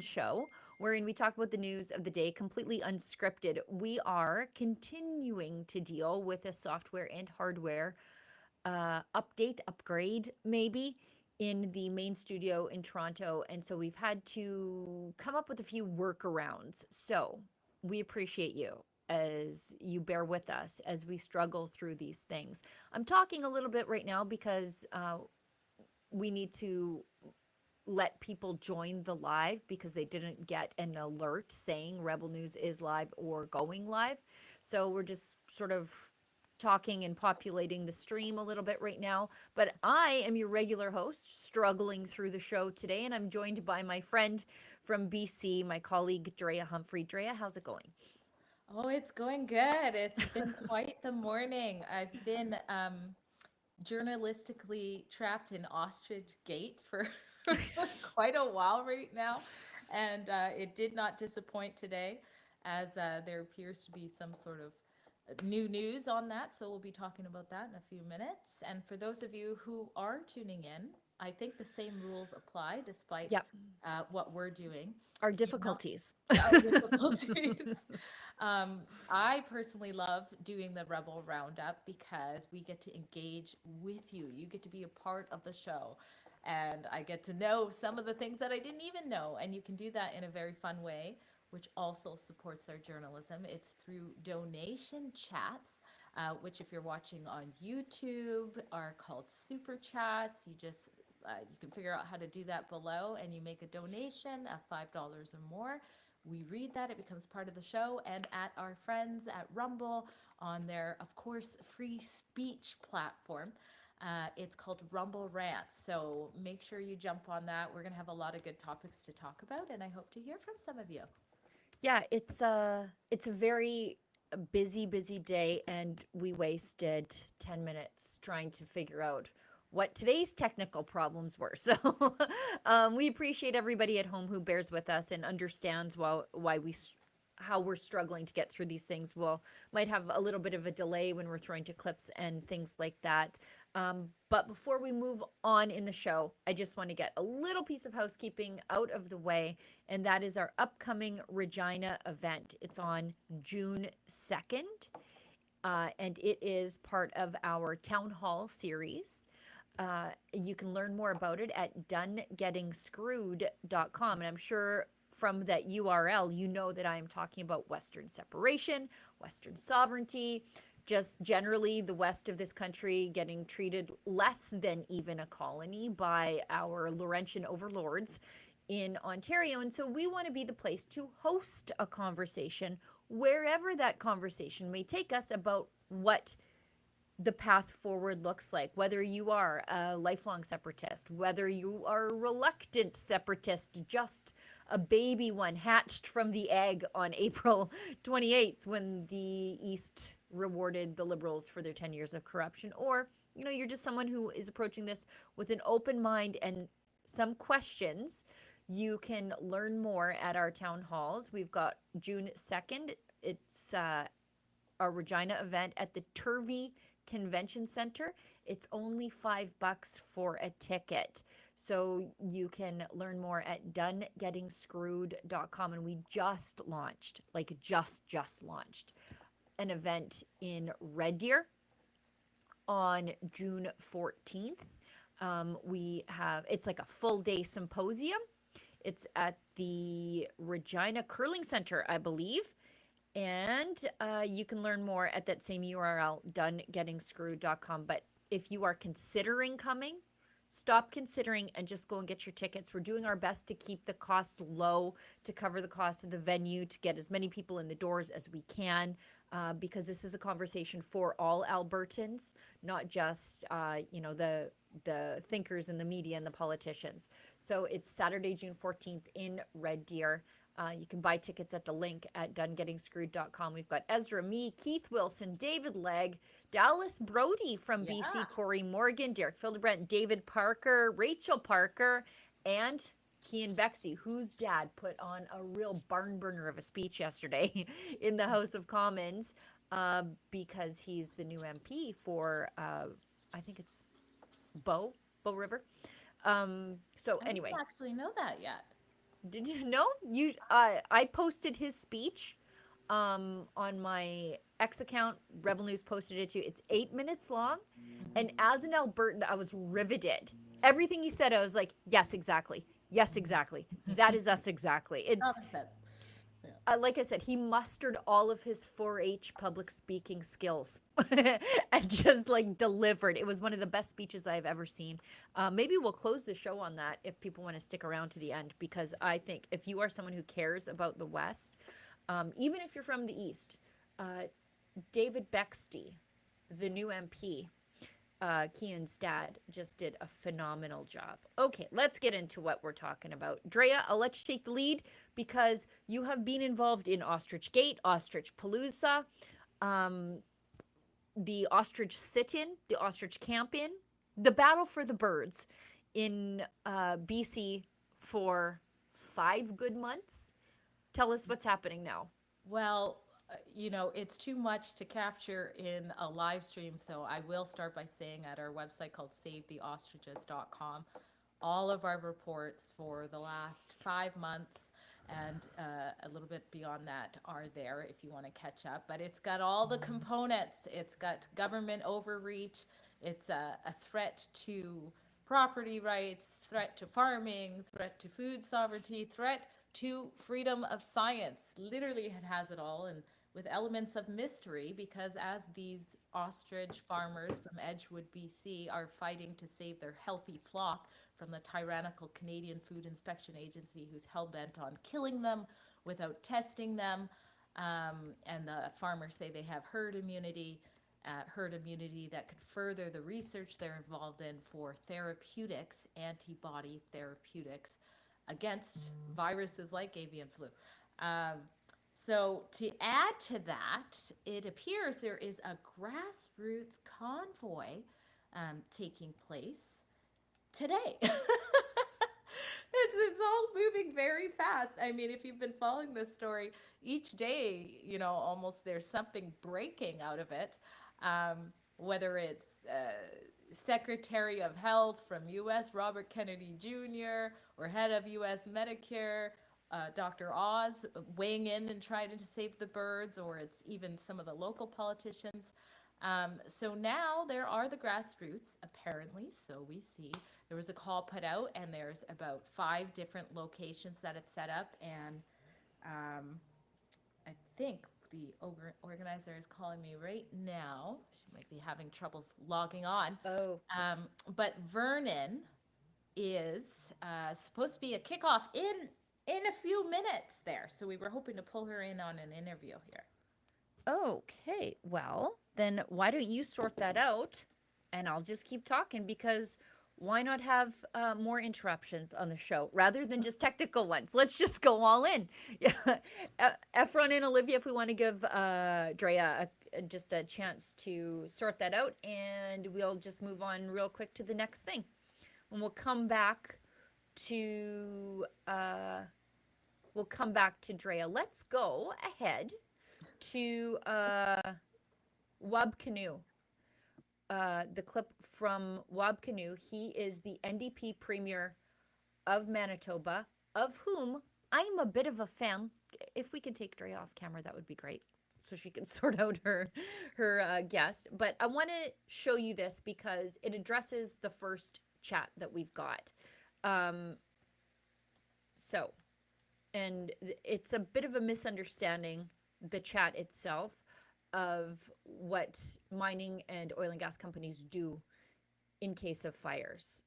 show wherein we talk about the news of the day completely unscripted. We are continuing to deal with a software and hardware update, upgrade, maybe in the main studio in Toronto. And so we've had to come up with a few workarounds. So we appreciate you as you bear with us as we struggle through these things. I'm talking a little bit right now because we need to let people join the live because they didn't get an alert saying Rebel News is live or going live. So we're just sort of talking and populating the stream a little bit right now. But I am your regular host, struggling through the show today, and I'm joined by my friend from BC, my colleague Drea Humphrey. Drea, how's it going? Oh, it's going good. It's been quite the morning. I've been journalistically trapped in Ostrich Gate for quite a while right now, and it did not disappoint today, as there appears to be some sort of new news on that. So we'll be talking about that in a few minutes. And for those of you who are tuning in, I think the same rules apply despite Yep, what we're doing. our If you've not difficulties. our difficulties. I personally love doing the Rebel Roundup because we get to engage with you. You get to be a part of the show. And I get to know some of the things that I didn't even know. And you can do that in a very fun way, which also supports our journalism. It's through donation chats, which, if you're watching on YouTube, are called super chats. You can figure out how to do that below, and you make a donation of $5 or more. We read that, it becomes part of the show, and at our friends at Rumble on their, of course, free speech platform. It's called Rumble Rants. So make sure you jump on that. We're going to have a lot of good topics to talk about, and I hope to hear from some of you. Yeah, it's a very busy day, and we wasted 10 minutes trying to figure out what today's technical problems were. So we appreciate everybody at home who bears with us and understands why how we're struggling to get through these things. We'll might have a little bit of a delay when we're throwing to clips and things like that. But before we move on in the show, I just want to get a little piece of housekeeping out of the way, and that is our upcoming Regina event. It's on June 2nd, and it is part of our town hall series. You can learn more about it at donegettingscrewed.com. And I'm sure from that URL, you know that I am talking about Western separation, Western sovereignty, just generally the west of this country getting treated less than even a colony by our Laurentian overlords in Ontario. And so we want to be the place to host a conversation wherever that conversation may take us about what the path forward looks like, whether you are a lifelong separatist, whether you are a reluctant separatist, just a baby one hatched from the egg on April 28th when the East rewarded the Liberals for their 10 years of corruption, or you're just someone who is approaching this with an open mind and some questions. You can learn more at our town halls. We've got June 2nd. It's our Regina event at the Turvey Convention Center. It's only $5 for a ticket. So you can learn more at donegettingscrewed.com. And we just launched, like just launched, an event in Red Deer on June 14th. It's like a full day symposium. It's at the Regina Curling Center, I believe. And you can learn more at that same URL, donegettingscrewed.com. But if you are considering coming, stop considering and just go and get your tickets. We're doing our best to keep the costs low, to cover the cost of the venue, to get as many people in the doors as we can, because this is a conversation for all Albertans, not just the thinkers in the media and the politicians. So it's Saturday, June 14th in Red Deer. You can buy tickets at the link at donegettingscrewed.com. We've got Ezra, me, Keith Wilson, David Legg, Dallas Brody from Yeah. BC, Corey Morgan, Derek Fildebrand, David Parker, Rachel Parker, and David Bexte, whose dad put on a real barn burner of a speech yesterday in the House of Commons because he's the new MP for, I think it's Bow River. So I didn't anyway, actually know that yet. Did you know? I posted his speech on my X account. Rebel News posted it too. It's 8 minutes long. And as an Albertan, I was riveted. Everything he said, I was like, yes, exactly. Yes, exactly. That is us exactly. It's 100%. Yeah. like I said, he mustered all of his 4-H public speaking skills and just like delivered. It was one of the best speeches I've ever seen. Maybe we'll close the show on that if people want to stick around to the end, because I think if you are someone who cares about the West, even if you're from the East, uh, David Bexte, the new MP, Kian's dad, just did a phenomenal job. Okay, let's get into what we're talking about. Drea, I'll let you take the lead because you have been involved in Ostrich Gate, Ostrich Palooza, um, the Ostrich Sit-In, the Ostrich Camp-In, the Battle for the Birds in BC for 5 good months. Tell us what's happening now. Well, it's too much to capture in a live stream, so I will start by saying at our website called savetheostriches.com, all of our reports for the last 5 months and a little bit beyond that are there if you want to catch up. But it's got all the components. It's got government overreach. It's a threat to property rights, threat to farming, threat to food sovereignty, threat to freedom of science. Literally, it has it all, and with elements of mystery, because as these ostrich farmers from Edgewood, BC, are fighting to save their healthy flock from the tyrannical Canadian Food Inspection Agency, who's hell bent on killing them without testing them. And the farmers say they have herd immunity that could further the research they're involved in for therapeutics, antibody therapeutics against viruses like avian flu. So to add to that, it appears there is a grassroots convoy taking place today. It's all moving very fast. I mean, if you've been following this story, each day, almost there's something breaking out of it. Whether it's Secretary of Health from U.S. Robert Kennedy Jr. or head of U.S. Medicare, Dr. Oz weighing in and trying to save the birds, or it's even some of the local politicians. So now there are the grassroots, apparently, so we see. There was a call put out, and there's about 5 different locations that it's set up, and I think the organizer is calling me right now. She might be having troubles logging on. Oh, But Vernon is supposed to be a kickoff in a few minutes there. So we were hoping to pull her in on an interview here. okay. Well, then why don't you sort that out and I'll just keep talking because why not have more interruptions on the show rather than just technical ones? Let's just go all in. Efron and Olivia, if we want to give Drea just a chance to sort that out, and we'll just move on real quick to the next thing. And we'll come back to Drea. Let's go ahead to Wab Canoe. The clip from Wab Canoe. He is the NDP Premier of Manitoba, of whom I'm a bit of a fan. If we could take Drea off camera, that would be great, so she can sort out her guest. But I want to show you this because it addresses the first chat that we've got. And it's a bit of a misunderstanding, the chat itself, of what mining and oil and gas companies do in case of fires,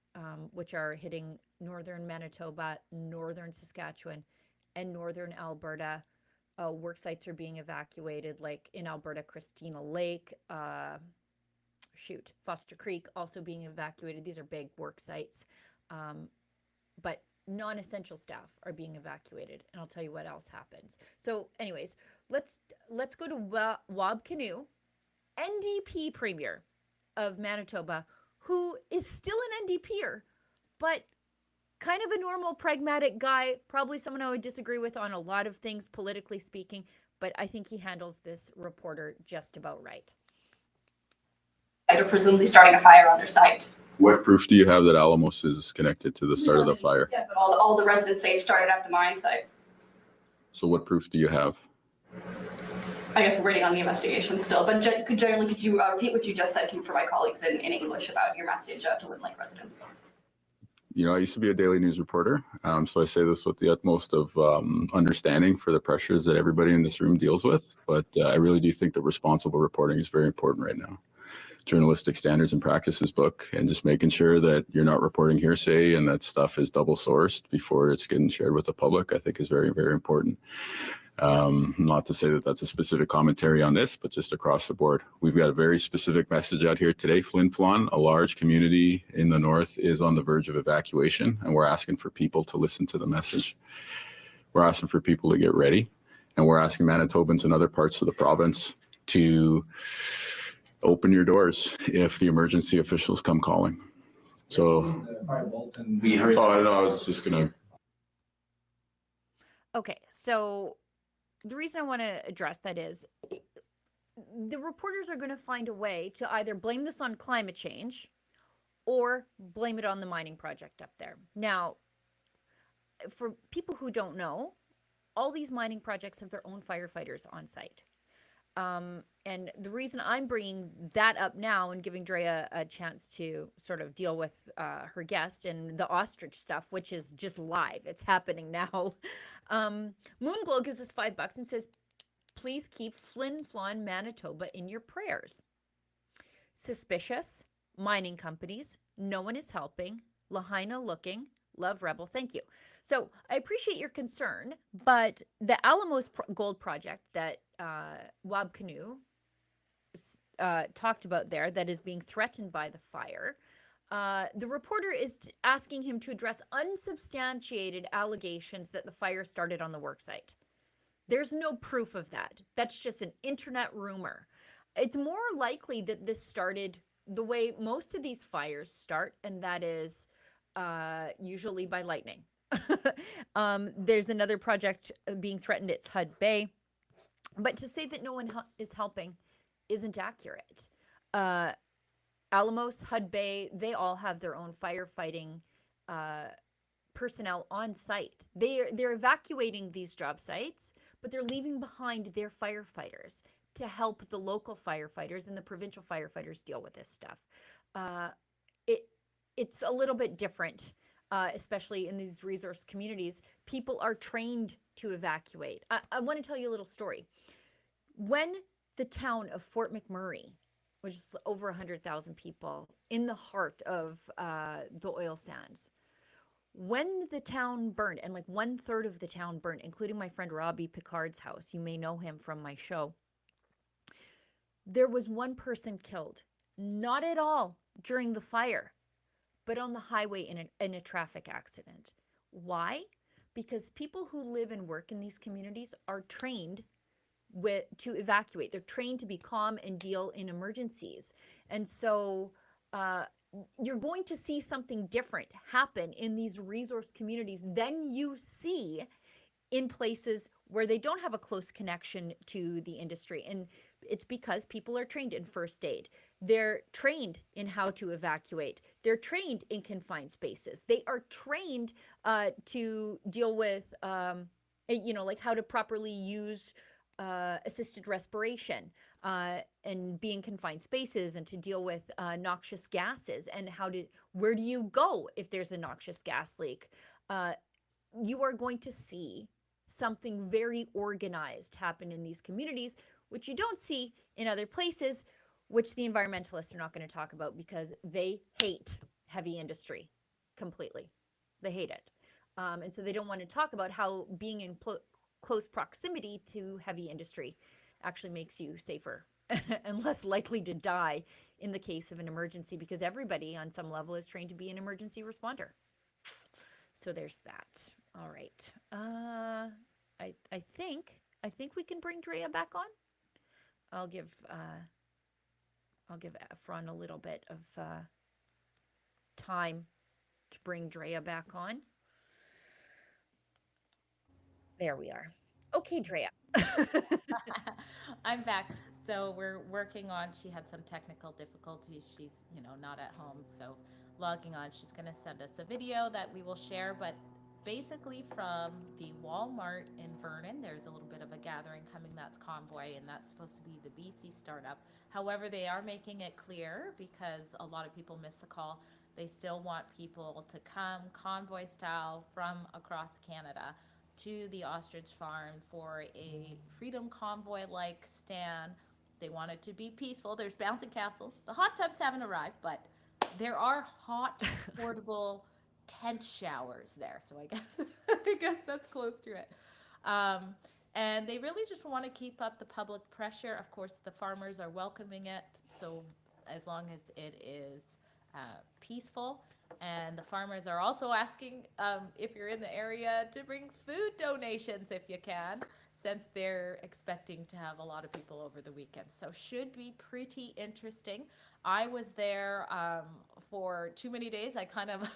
which are hitting northern Manitoba, northern Saskatchewan, and northern Alberta. Work sites are being evacuated, like in Alberta, Christina Lake, Foster Creek also being evacuated. These are big work sites, but non-essential staff are being evacuated, and I'll tell you what else happens. So anyways, let's go to Wab Canoe, NDP Premier of Manitoba, who is still an NDPer, but kind of a normal, pragmatic guy, probably someone I would disagree with on a lot of things, politically speaking, but I think he handles this reporter just about right. Are presumably starting a fire on their site. What proof do you have that Alamos is connected to the start of the fire? Yeah, but all the residents say it started at the mine site. So what proof do you have? I guess we're waiting on the investigation still, but generally, could you repeat what you just said to for my colleagues in English about your message to Lynn Lake residents? You know, I used to be a daily news reporter, so I say this with the utmost of understanding for the pressures that everybody in this room deals with, but I really do think that responsible reporting is very important right now. Journalistic standards and practices book, and just making sure that you're not reporting hearsay and that stuff is double sourced before it's getting shared with the public, I think is very, very important. Not to say that that's a specific commentary on this, but just across the board. We've got a very specific message out here today. Flin Flon, a large community in the north, is on the verge of evacuation, and we're asking for people to listen to the message. We're asking for people to get ready, and we're asking Manitobans in other parts of the province to open your doors if the emergency officials come calling. So, We heard. oh, I don't know, I was just gonna. Okay, so the reason I want to address that is the reporters are going to find a way to either blame this on climate change or blame it on the mining project up there. Now, for people who don't know, all these mining projects have their own firefighters on site. And the reason I'm bringing that up now and giving Drea a chance to sort of deal with her guest and the ostrich stuff, which is just live, it's happening now. Moonglow gives us $5 and says, please keep Flin Flon, Manitoba in your prayers. Suspicious, mining companies, no one is helping, Lahaina looking, love Rebel, thank you. So I appreciate your concern, but the Alamos Gold Project that Wab Canoe talked about there that is being threatened by the fire, the reporter is asking him to address unsubstantiated allegations that the fire started on the worksite. There's no proof of that. That's just an internet rumor. It's more likely that this started the way most of these fires start, and that is usually by lightning. There's another project being threatened. It's Hud Bay. But to say that no one is helping isn't accurate. Alamos, Hud Bay, they all have their own firefighting personnel on site. They're evacuating these job sites, but they're leaving behind their firefighters to help the local firefighters and the provincial firefighters deal with this stuff. It's a little bit different, especially in these resource communities. People are trained to evacuate. I want to tell you a little story. When the town of Fort McMurray, which is over 100,000 people in the heart of the oil sands, when the town burned, and like 1/3 of the town burned, including my friend Robbie Picard's house, you may know him from my show, there was one person killed, not at all during the fire, but on the highway in a traffic accident. Why? Because people who live and work in these communities are trained to evacuate. They're trained to be calm and deal in emergencies. And so you're going to see something different happen in these resource communities than you see in places where they don't have a close connection to the industry. And it's because people are trained in first aid. They're trained in how to evacuate. They're trained in confined spaces. They are trained to deal with, like how to properly use assisted respiration and be in confined spaces, and to deal with noxious gases, and where do you go if there's a noxious gas leak. You are going to see something very organized happen in these communities, which you don't see in other places, which the environmentalists are not going to talk about because they hate heavy industry completely. They hate it. And so they don't want to talk about how being in close proximity to heavy industry actually makes you safer and less likely to die in the case of an emergency, because everybody on some level is trained to be an emergency responder. So there's that. All right. I think we can bring Drea back on. I'll give Efron a little bit of time to bring Drea back on. There we are. Okay, Drea. I'm back. So we're working on, she had some technical difficulties. She's, not at home. So logging on. She's going to send us a video that we will share. But basically, from the Walmart in Vernon, there's a little bit of a gathering coming. That's Convoy, and that's supposed to be the BC startup. However, they are making it clear, because a lot of people missed the call, they still want people to come convoy style from across Canada to the ostrich farm for a freedom convoy like stand. They want it to be peaceful. There's bouncing castles. The hot tubs haven't arrived, but there are hot portable tent showers there. So I guess I guess that's close to it. And they really just want to keep up the public pressure. Of course, the farmers are welcoming it. So as long as it is peaceful. And the farmers are also asking, if you're in the area, to bring food donations if you can, since they're expecting to have a lot of people over the weekend. So should be pretty interesting. I was there for too many days. I kind of,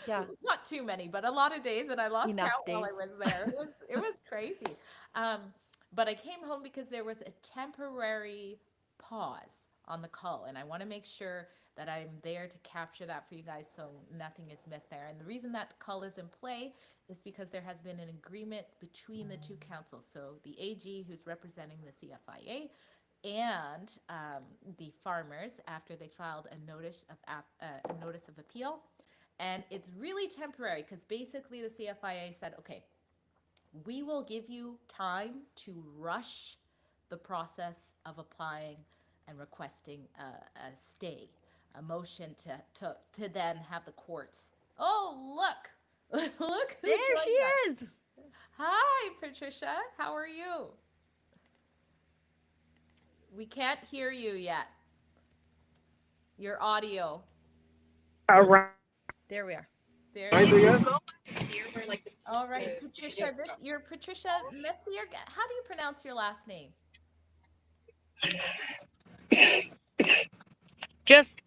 Yeah. not too many, but a lot of days, and I lost Enough count while I days. was there. It was crazy. But I came home because there was a temporary pause on the call, and I want to make sure that I'm there to capture that for you guys so nothing is missed there. And the reason that call is in play is because there has been an agreement between the two councils. So the AG, who's representing the CFIA, and the farmers, after they filed a notice of appeal. And it's really temporary, because basically the CFIA said, okay, we will give you time to rush the process of applying and requesting a stay, a motion to then have the courts. Oh, look, look who There she joined us. is. Hi, Patricia. How are you? We can't hear you yet. Your audio. There we are. There you go. All right, Patricia. You're Patricia Messier. How do you pronounce your last name?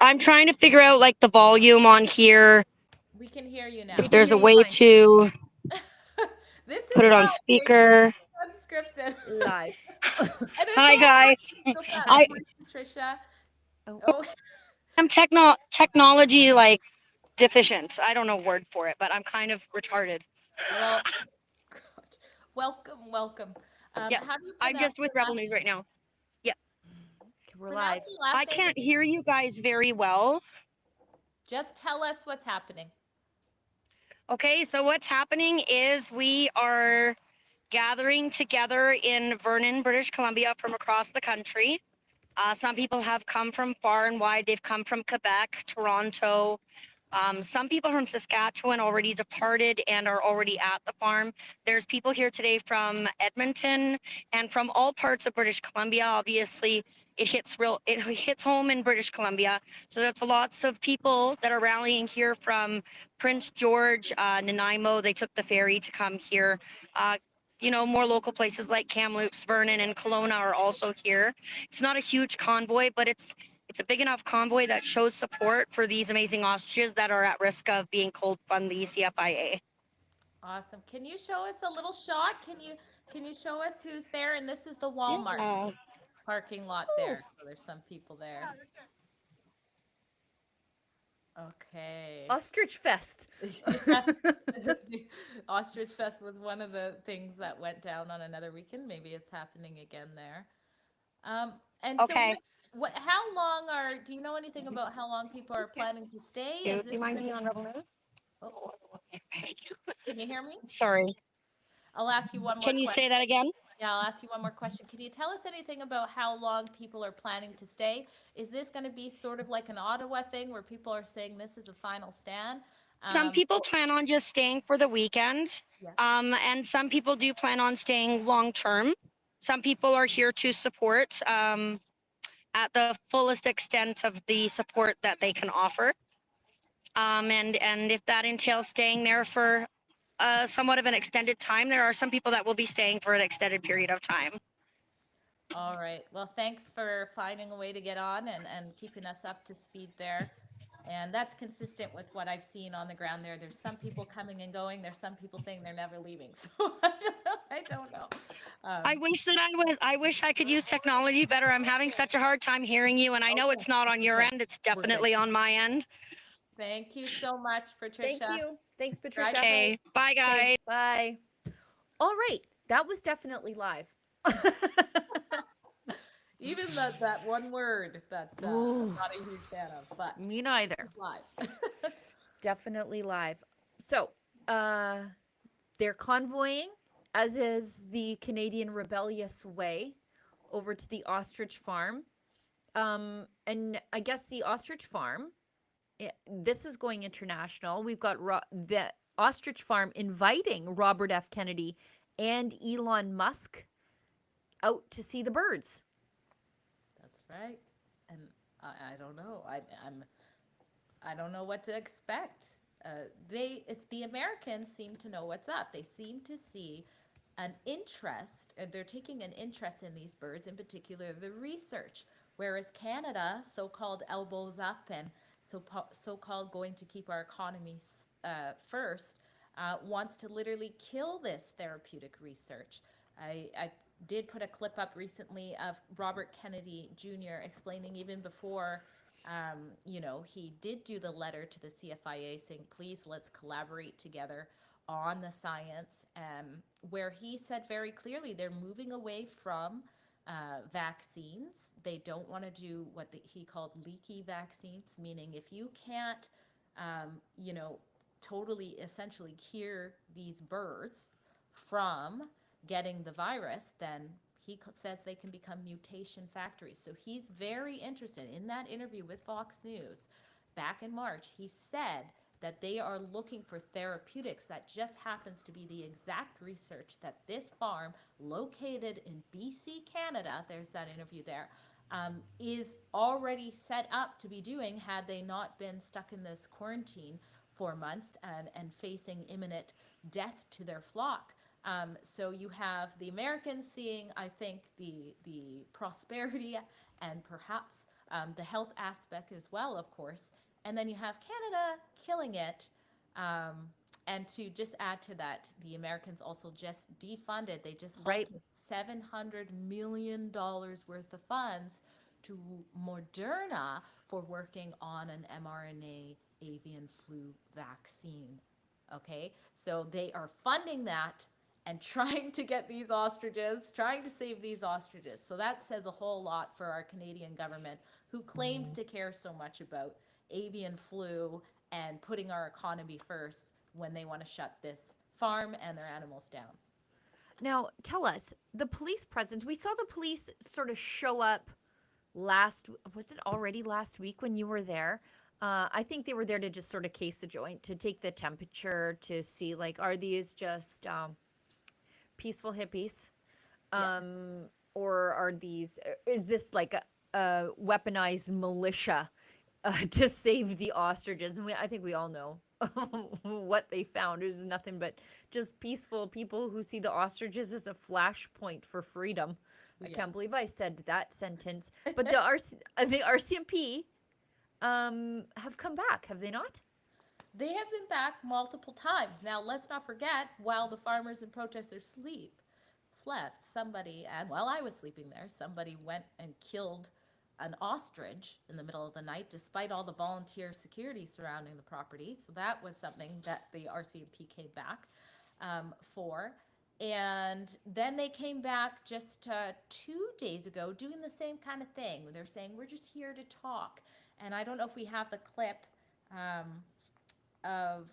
I'm trying to figure out like the volume on here. We can hear you now. If there's a hear you way fine. to This is put it on how speaker. unscripted. Live. And it's Hi all guys. so fast. I- Hi, Patricia. Oh. Oh, I'm technology like deficient. I don't know word for it, but I'm kind of retarded. well, welcome. Yeah, How do you I'm pronounce just with your Rebel last- News right now. We're pronounce live. your last I name? can't hear you guys very well. Just tell us what's happening. Okay, so what's happening is we are gathering together in Vernon, British Columbia from across the country. Some people have come from far and wide. They've come from Quebec, Toronto. Some people from Saskatchewan already departed and are already at the farm. There's people here today from Edmonton and from all parts of British Columbia. Obviously, it hits home in British Columbia. So that's lots of people that are rallying here from Prince George, Nanaimo. They took the ferry to come here. More local places like Kamloops, Vernon, and Kelowna are also here. It's not a huge convoy, but it's a big enough convoy that shows support for these amazing ostriches that are at risk of being culled from the CFIA. Awesome. Can you show us a little shot? Can you show us who's there? And this is the Walmart Yeah. parking lot there. So there's some people there. Okay. Ostrich Fest. The Ostrich Fest was one of the things that went down on another weekend. Maybe it's happening again there. And Okay. so how long do you know anything about how long people are planning to stay? Do you mind being on Rebel News? Oh, can you hear me? Sorry. I'll ask you one more Can you question. say that again? Yeah, I'll ask you one more question. Can you tell us anything about how long people are planning to stay? Is this going to be sort of like an Ottawa thing where people are saying this is a final stand? Some people plan on just staying for the weekend. Yeah. And some people do plan on staying long term. Some people are here to support at the fullest extent of the support that they can offer. And if that entails staying there for somewhat of an extended time, there are some people that will be staying for an extended period of time. All right. Well, thanks for finding a way to get on and keeping us up to speed there. And that's consistent with what I've seen on the ground there. There's some people coming and going. There's some people saying they're never leaving. So I don't know. I wish I could use technology better. I'm having such a hard time hearing you, and I know it's not on your end. It's definitely on my end. Thank you so much, Patricia. Thank you. Thanks, Patricia. Okay, bye guys. Okay, bye. All right, that was definitely live. Even that one word that I'm Ooh. not a huge fan of, but Me neither. it's live. Definitely live. So, they're convoying, as is the Canadian rebellious way, over to the ostrich farm. And I guess the ostrich farm, this is going international. We've got the ostrich farm inviting Robert F. Kennedy and Elon Musk out to see the birds. That's right. And I don't know. I don't know what to expect. It's the Americans seem to know what's up. They seem to see an interest. They're taking an interest in these birds, in particular the research. Whereas Canada, so-called elbows up and so-called going to keep our economy first, wants to literally kill this therapeutic research. I did put a clip up recently of Robert Kennedy Jr. explaining even before, he did do the letter to the CFIA saying, please, let's collaborate together on the science, where he said very clearly they're moving away from vaccines. They don't want to do what he called leaky vaccines, meaning if you can't, totally essentially cure these birds from getting the virus, then he says they can become mutation factories. So he's very interested. In that interview with Fox News back in March, he said that they are looking for therapeutics. That just happens to be the exact research that this farm located in BC, Canada, there's that interview there, is already set up to be doing had they not been stuck in this quarantine for months and facing imminent death to their flock. So you have the Americans seeing, I think, the prosperity and perhaps the health aspect as well, of course. And then you have Canada killing it. And to just add to that, the Americans also just defunded. They just halted $700 million worth of funds to Moderna for working on an mRNA avian flu vaccine. Okay, so they are funding that and trying to get these ostriches, trying to save these ostriches. So that says a whole lot for our Canadian government, who claims to care so much about avian flu and putting our economy first when they want to shut this farm and their animals down. Now, tell us, the police presence, we saw the police sort of show up was it already last week when you were there? I think they were there to just sort of case the joint, to take the temperature, to see, like, are these just peaceful hippies? Or is this like a weaponized militia to save the ostriches? And I think we all know what they found. It was nothing but just peaceful people who see the ostriches as a flashpoint for freedom. I can't believe I said that sentence. But the RCMP have come back, have they not? They have been back multiple times. Now, let's not forget, while the farmers and protesters slept, somebody, and while I was sleeping there, somebody went and killed an ostrich in the middle of the night, despite all the volunteer security surrounding the property. So that was something that the RCMP came back for. And then they came back just 2 days ago doing the same kind of thing. They're saying, we're just here to talk. And I don't know if we have the clip of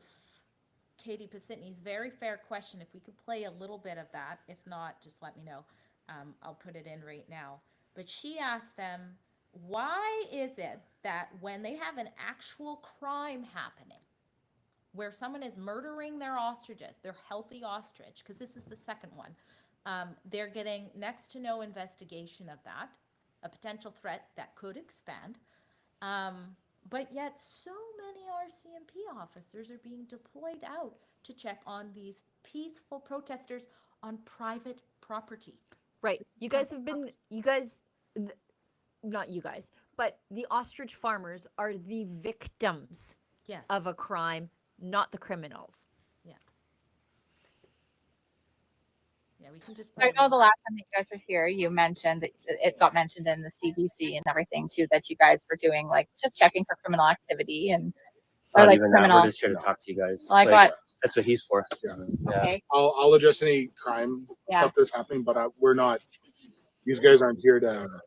Katie Pasitny's very fair question. If we could play a little bit of that. If not, just let me know. I'll put it in right now. But she asked them, why is it that when they have an actual crime happening, where someone is murdering their ostriches, their healthy ostrich, because this is the second one, they're getting next to no investigation of that, a potential threat that could expand, but yet so many RCMP officers are being deployed out to check on these peaceful protesters on private property. Right. Not you guys, but the ostrich farmers are the victims of a crime, not the criminals. Yeah, we can just. I know the last time that you guys were here, you mentioned that it got mentioned in the CBC and everything too, that you guys were doing like just checking for criminal activity and Or Not like even that. criminal? We're just here to talk to you guys. Like what? That's what he's for. Yeah. Yeah. Okay. I'll address any crime Yeah. stuff that's happening, but we're not. These guys aren't here to. So-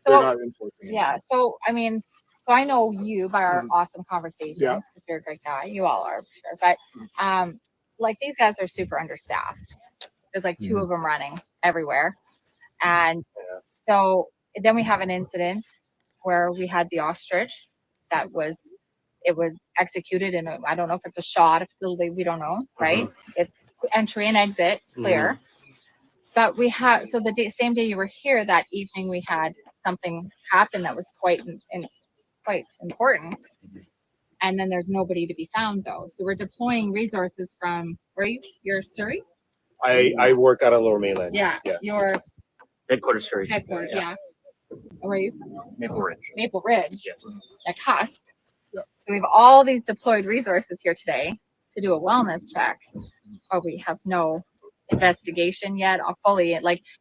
They're not enforcing. Yeah. So I mean, so I know you by our Mhm. awesome conversations Yeah. because you're a great guy. You all are, for sure. But like these guys are super understaffed. There's like two of them running everywhere, and so then we have an incident where we had the ostrich that was executed in I don't know if it's a shot, if it's illegal, we don't know, right? It's entry and exit clear. But we have, so the same day you were here, that evening we had something happen that was quite important. And then there's nobody to be found though. So we're deploying resources from, you're Surrey? I work out of Lower Mainland. Yeah. Your Headquarters, Surrey. headquarters, yeah. Where are you from? Maple Ridge. Maple Ridge. Yes. A cusp. Yeah. So we have all these deployed resources here today to do a wellness check, but we have no investigation yet.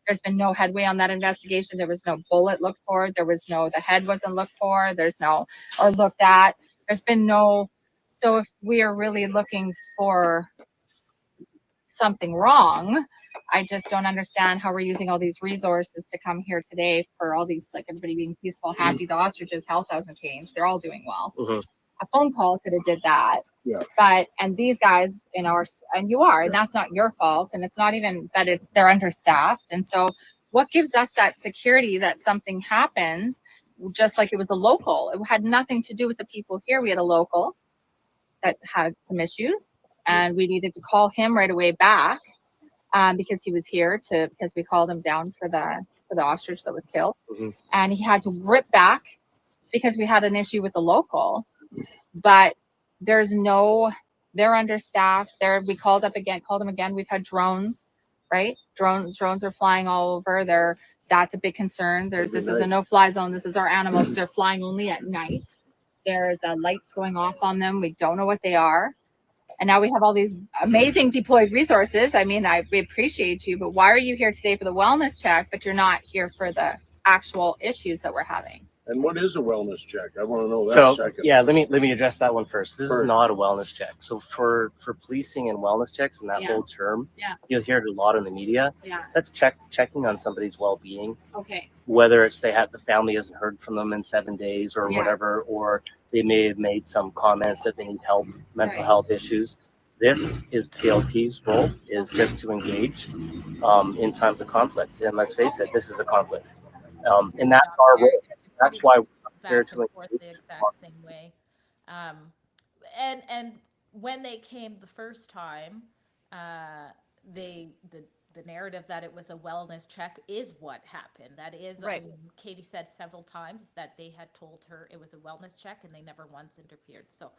There's been no headway on that investigation. There was no bullet looked for. The head wasn't looked for. Or looked at. There's been no. So if we are really looking for something wrong, I just don't understand how we're using all these resources to come here today for all these, like everybody being peaceful, happy. The ostriches' health hasn't changed. They're all doing well. A phone call could have did that. Yeah. And these guys and that's not your fault. And it's not even that they're understaffed. And so what gives us that security that something happens just like it was a local? It had nothing to do with the people here. We had a local that had some issues and we needed to call him right away back because he was here because we called him down for the ostrich that was killed. And he had to rip back because we had an issue with the local. But they're understaffed. We called them again. We've had drones, right? Drones are flying all over. That's a big concern. This is a no-fly zone. This is our animals. They're flying only at night. There's lights going off on them. We don't know what they are. And now we have all these amazing deployed resources. I mean, we appreciate you, but why are you here today for the wellness check, but you're not here for the actual issues that we're having? And what is a wellness check? I want to know that. So second. yeah, let me address that one first. This is not a wellness check. So for policing and wellness checks and that whole term, you'll hear it a lot in the media. Yeah. That's checking on somebody's well-being. Okay. Whether it's the family hasn't heard from them in 7 days or whatever, or they may have made some comments that they need help, mental health issues. This is PLT's role is just to engage in times of conflict. And let's face it, this is a conflict. And that's our role. That's why we're here to forth the exact same way. And when they came the first time, the narrative that it was a wellness check is what happened. That is, right. Katie said several times that they had told her it was a wellness check, and they never once interfered. So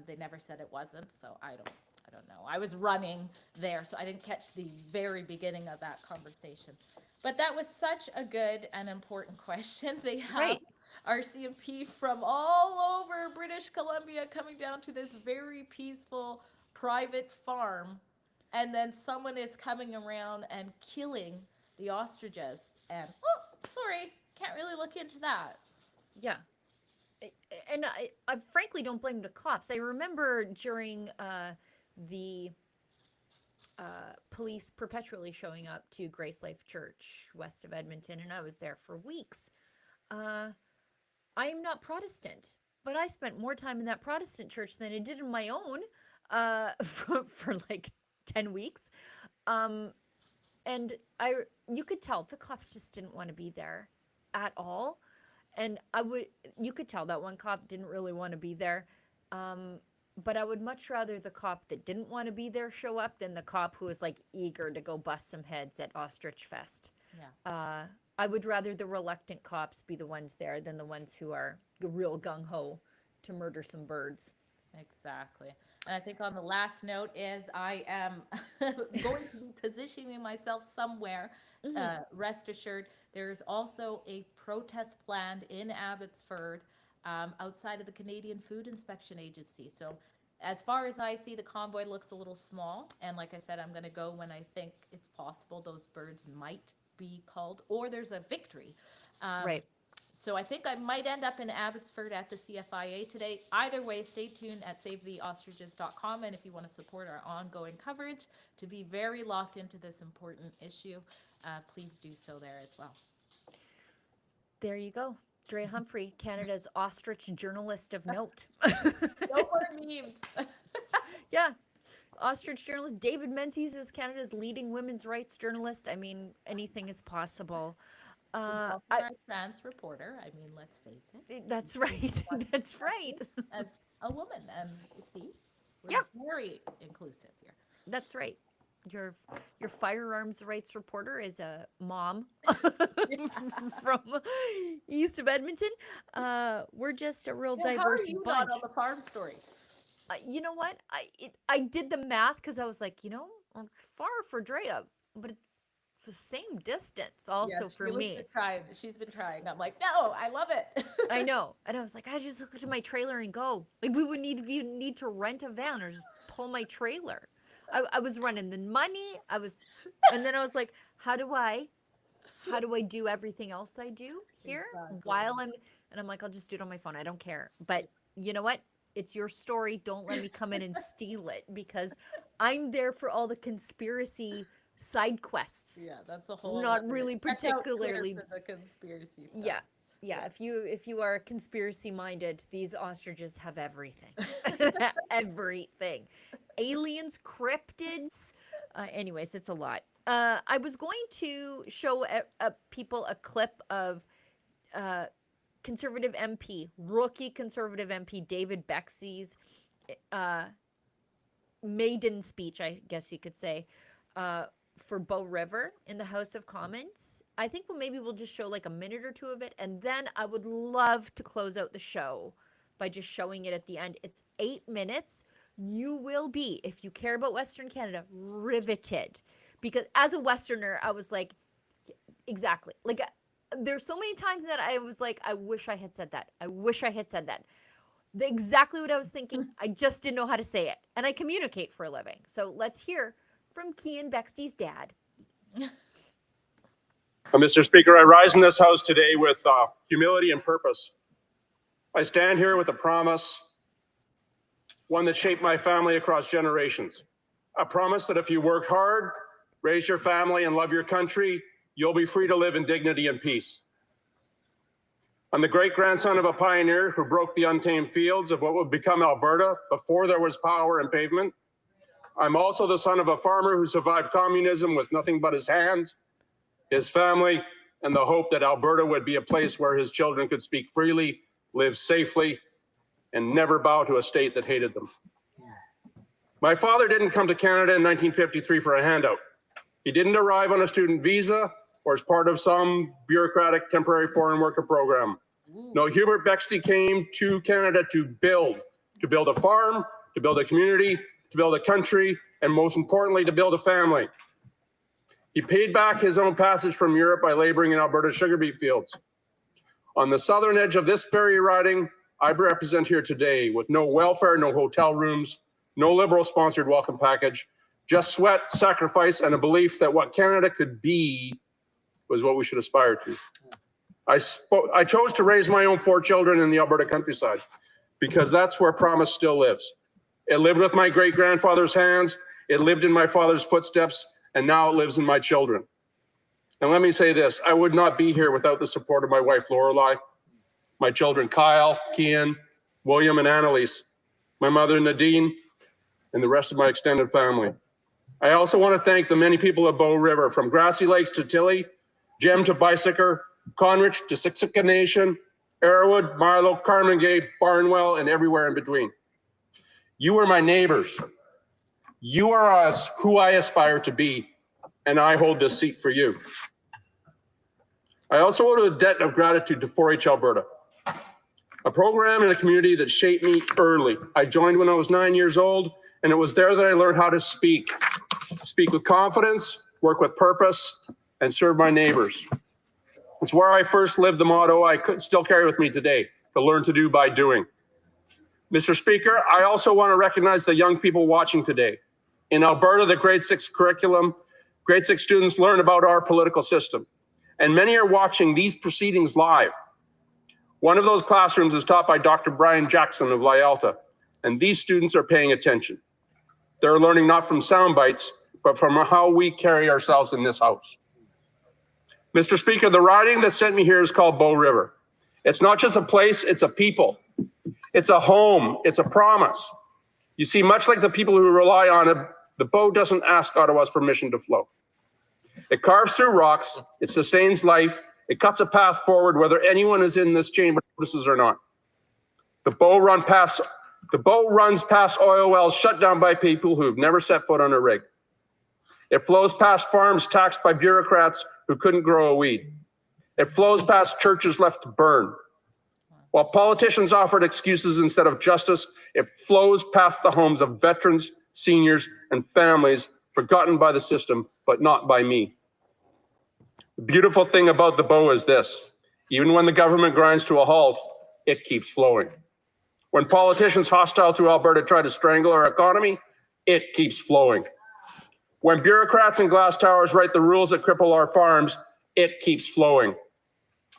they never said it wasn't. So I don't know. I was running there, so I didn't catch the very beginning of that conversation. But that was such a good and important question. They have RCMP from all over British Columbia coming down to this very peaceful private farm. And then someone is coming around and killing the ostriches. And, sorry, can't really look into that. Yeah. And I frankly don't blame the cops. I remember during the police perpetually showing up to Grace Life Church west of Edmonton, and I was there for weeks. I am not Protestant, but I spent more time in that Protestant church than I did in my own for like 10 weeks. And you could tell the cops just didn't want to be there at all. And you could tell that one cop didn't really want to be there. But I would much rather the cop that didn't want to be there show up than the cop who was like eager to go bust some heads at Ostrich Fest. Yeah. I would rather the reluctant cops be the ones there than the ones who are real gung-ho to murder some birds. Exactly. And I think on the last note is I am going to be positioning myself somewhere. Rest assured, there's also a protest planned in Abbotsford outside of the Canadian Food Inspection Agency. So as far as I see, the convoy looks a little small. And like I said, I'm going to go when I think it's possible those birds might be culled or there's a victory. Right. So I think I might end up in Abbotsford at the CFIA today. Either way, stay tuned at savetheostriches.com. And if you want to support our ongoing coverage to be very locked into this important issue, please do so there as well. There you go. Dre Humphrey, Canada's ostrich journalist of note. No more memes. Yeah. Ostrich journalist. David Menzies is Canada's leading women's rights journalist. I mean, anything is possible. Our trans reporter. I mean, let's face it. That's right. That's right. As a woman, and see, we're Yeah. very inclusive here. That's right. Your firearms rights reporter is a mom from east of Edmonton. We're just a real diverse How are you bunch. not on the farm story? You know what? I did the math because I was like, I'm far for Drea, but it's the same distance also for me. She's been trying. I'm like, no, I love it. I know. And I was like, I just look to my trailer and go. Like we would need to rent a van or just pull my trailer. I was running the money. And then I was like, how do I do everything else I do here while and I'm like, I'll just do it on my phone. I don't care. But you know what? It's your story. Don't let me come in and steal it because I'm there for all the conspiracy side quests. Yeah, that's a whole. Not really particularly for the conspiracy stuff. Yeah. If you are conspiracy minded, these ostriches have everything. Everything. Aliens, cryptids. Anyways, it's a lot. I was going to show people a clip of Conservative MP, rookie Conservative MP David Bexte's maiden speech, I guess you could say, for Bow River in the House of Commons. I think maybe we'll just show like a minute or two of it, and then I would love to close out the show by just showing it at the end. It's 8 minutes. You will be, if you care about Western Canada, riveted. Because as a Westerner, I was like, exactly. Like, there's so many times that I was like, I wish I had said that. I wish I had said that. Exactly what I was thinking. I just didn't know how to say it. And I communicate for a living. So let's hear from Cian Bexte's dad. Mr. Speaker, I rise in this House today with humility and purpose. I stand here with a promise, one that shaped my family across generations. A promise that if you work hard, raise your family, and love your country, you'll be free to live in dignity and peace. I'm the great-grandson of a pioneer who broke the untamed fields of what would become Alberta before there was power and pavement. I'm also the son of a farmer who survived communism with nothing but his hands, his family, and the hope that Alberta would be a place where his children could speak freely, live safely, and never bow to a state that hated them. My father didn't come to Canada in 1953 for a handout. He didn't arrive on a student visa or as part of some bureaucratic temporary foreign worker program. No, Hubert Bexte came to Canada to build a farm, to build a community, to build a country, and most importantly, to build a family. He paid back his own passage from Europe by laboring in Alberta's sugar beet fields. On the southern edge of this very riding, I represent here today with no welfare, no hotel rooms, no Liberal-sponsored welcome package, just sweat, sacrifice, and a belief that what Canada could be was what we should aspire to. I chose to raise my own 4 children in the Alberta countryside because that's where promise still lives. It lived with my great-grandfather's hands, it lived in my father's footsteps, and now it lives in my children. And let me say this, I would not be here without the support of my wife, Lorelei, my children, Kyle, Cian, William, and Annalise, my mother, Nadine, and the rest of my extended family. I also want to thank the many people of Bow River, from Grassy Lakes to Tilly, Jem to Bicyker, Conrich to Siksika Nation, Arrowwood, Milo, Carmen Gate, Barnwell, and everywhere in between. You are my neighbors. You are us, who I aspire to be, and I hold this seat for you. I also owe a debt of gratitude to 4-H Alberta, a program and a community that shaped me early. I joined when I was 9 years old, and it was there that I learned how to speak with confidence, work with purpose, and serve my neighbors. It's where I first lived the motto I could still carry with me today, to learn to do by doing. Mr. Speaker, I also want to recognize the young people watching today. In Alberta, the grade 6 curriculum, grade 6 students learn about our political system. And many are watching these proceedings live. One of those classrooms is taught by Dr. Brian Jackson of Lyalta, and these students are paying attention. They're learning not from sound bites, but from how we carry ourselves in this house. Mr. Speaker, the riding that sent me here is called Bow River. It's not just a place, it's a people. It's a home, it's a promise. You see, much like the people who rely on it, the Bow doesn't ask Ottawa's permission to flow. It carves through rocks, it sustains life, it cuts a path forward whether anyone is in this chamber notices or not. The Bow runs past oil wells shut down by people who've never set foot on a rig. It flows past farms taxed by bureaucrats who couldn't grow a weed. It flows past churches left to burn. While politicians offered excuses instead of justice, it flows past the homes of veterans, seniors, and families forgotten by the system, but not by me. The beautiful thing about the Bow is this: even when the government grinds to a halt, it keeps flowing. When politicians hostile to Alberta try to strangle our economy, it keeps flowing. When bureaucrats and glass towers write the rules that cripple our farms, it keeps flowing.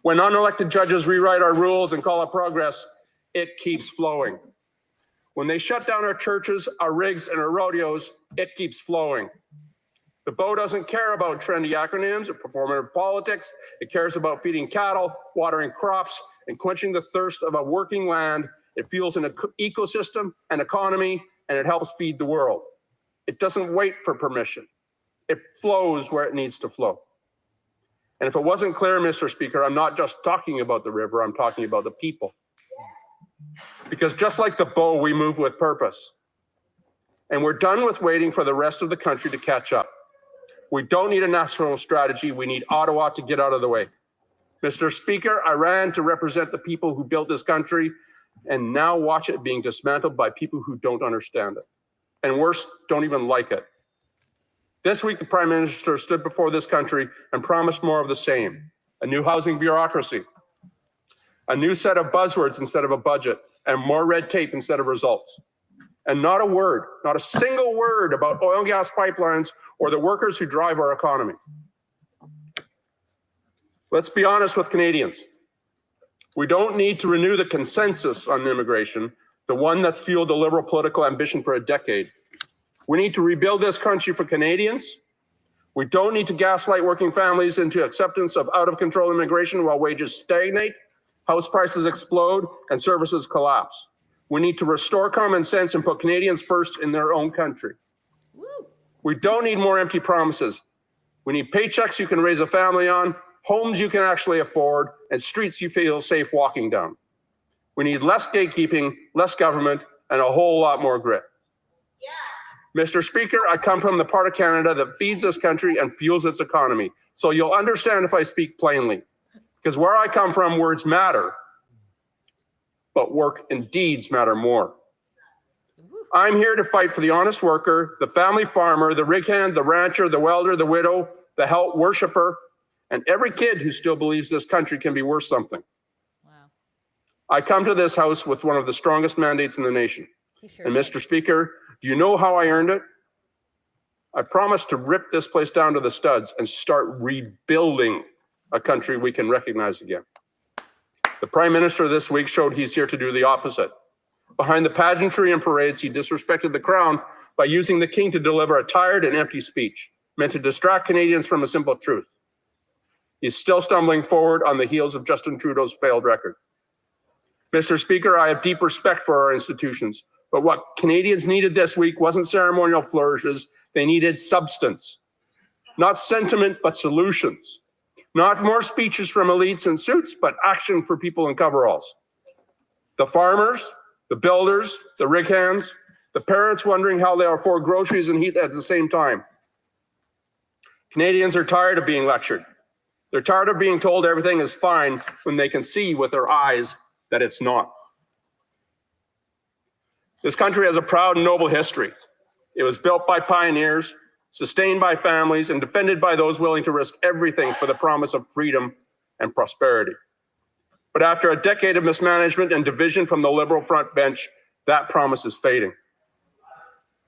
When unelected judges rewrite our rules and call it progress, it keeps flowing. When they shut down our churches, our rigs, and our rodeos, it keeps flowing. The Bow doesn't care about trendy acronyms or performative politics. It cares about feeding cattle, watering crops, and quenching the thirst of a working land. It fuels an ecosystem, an economy, and it helps feed the world. It doesn't wait for permission. It flows where it needs to flow. And if it wasn't clear, Mr. Speaker, I'm not just talking about the river, I'm talking about the people. Because just like the Bow, we move with purpose. And we're done with waiting for the rest of the country to catch up. We don't need a national strategy, we need Ottawa to get out of the way. Mr. Speaker, I ran to represent the people who built this country, and now watch it being dismantled by people who don't understand it. And worse, don't even like it. This week, the Prime Minister stood before this country and promised more of the same: a new housing bureaucracy, a new set of buzzwords instead of a budget, and more red tape instead of results. And not a word, not a single word about oil and gas pipelines or the workers who drive our economy. Let's be honest with Canadians. We don't need to renew the consensus on immigration, the one that's fueled the Liberal political ambition for a decade. We need to rebuild this country for Canadians. We don't need to gaslight working families into acceptance of out-of-control immigration while wages stagnate, house prices explode, and services collapse. We need to restore common sense and put Canadians first in their own country. Woo. We don't need more empty promises. We need paychecks you can raise a family on, homes you can actually afford, and streets you feel safe walking down. We need less gatekeeping, less government, and a whole lot more grit. Mr. Speaker, I come from the part of Canada that feeds this country and fuels its economy. So you'll understand if I speak plainly. Because where I come from, words matter, but work and deeds matter more. I'm here to fight for the honest worker, the family farmer, the rig hand, the rancher, the welder, the widow, the health worshiper, and every kid who still believes this country can be worth something. Wow. I come to this house with one of the strongest mandates in the nation. And Mr. Speaker, do you know how I earned it? I promised to rip this place down to the studs and start rebuilding a country we can recognize again. The Prime Minister this week showed he's here to do the opposite. Behind the pageantry and parades, he disrespected the Crown by using the King to deliver a tired and empty speech, meant to distract Canadians from a simple truth. He's still stumbling forward on the heels of Justin Trudeau's failed record. Mr. Speaker, I have deep respect for our institutions, but what Canadians needed this week wasn't ceremonial flourishes, they needed substance. Not sentiment, but solutions. Not more speeches from elites in suits, but action for people in coveralls. The farmers, the builders, the rig hands, the parents wondering how they afford groceries and heat at the same time. Canadians are tired of being lectured. They're tired of being told everything is fine when they can see with their eyes that it's not. This country has a proud and noble history. It was built by pioneers, sustained by families, and defended by those willing to risk everything for the promise of freedom and prosperity. But after a decade of mismanagement and division from the Liberal front bench, that promise is fading.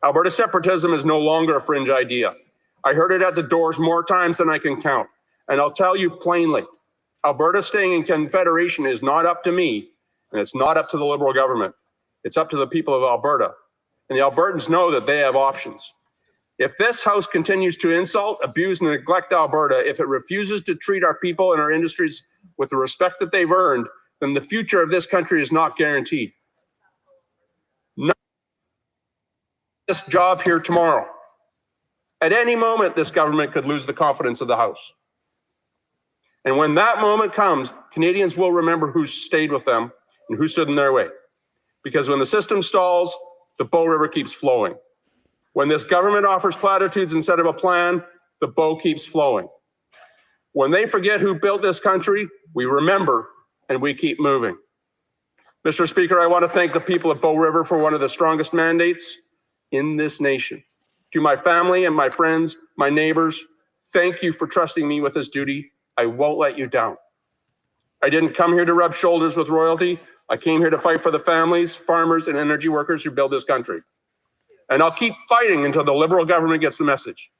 Alberta separatism is no longer a fringe idea. I heard it at the doors more times than I can count. And I'll tell you plainly, Alberta staying in Confederation is not up to me, and it's not up to the Liberal government. It's up to the people of Alberta. And the Albertans know that they have options. If this House continues to insult, abuse, and neglect Alberta, if it refuses to treat our people and our industries with the respect that they've earned, then the future of this country is not guaranteed. Not this job here tomorrow. At any moment, this government could lose the confidence of the House. And when that moment comes, Canadians will remember who stayed with them and who stood in their way. Because when the system stalls, the Bow River keeps flowing. When this government offers platitudes instead of a plan, the bow keeps flowing. When they forget who built this country, we remember and we keep moving. Mr. Speaker, I want to thank the people of Bow River for one of the strongest mandates in this nation. To my family and my friends, my neighbors, thank you for trusting me with this duty. I won't let you down. I didn't come here to rub shoulders with royalty. I came here to fight for the families, farmers, and energy workers who build this country. And I'll keep fighting until the Liberal government gets the message,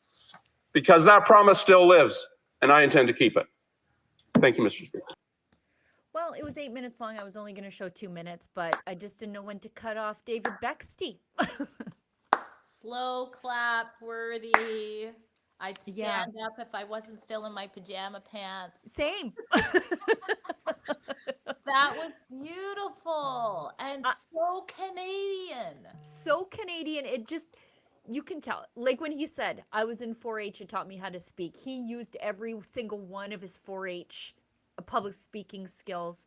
because that promise still lives, and I intend to keep it. Thank you, Mr. Speaker. Well, it was 8 minutes long. I was only going to show 2 minutes, but I just didn't know when to cut off David Bexte. Slow clap worthy. I'd stand up if I wasn't still in my pajama pants. Same. That was beautiful and so Canadian. So Canadian. It just, you can tell. Like when he said, I was in 4-H, it taught me how to speak. He used every single one of his 4-H public speaking skills.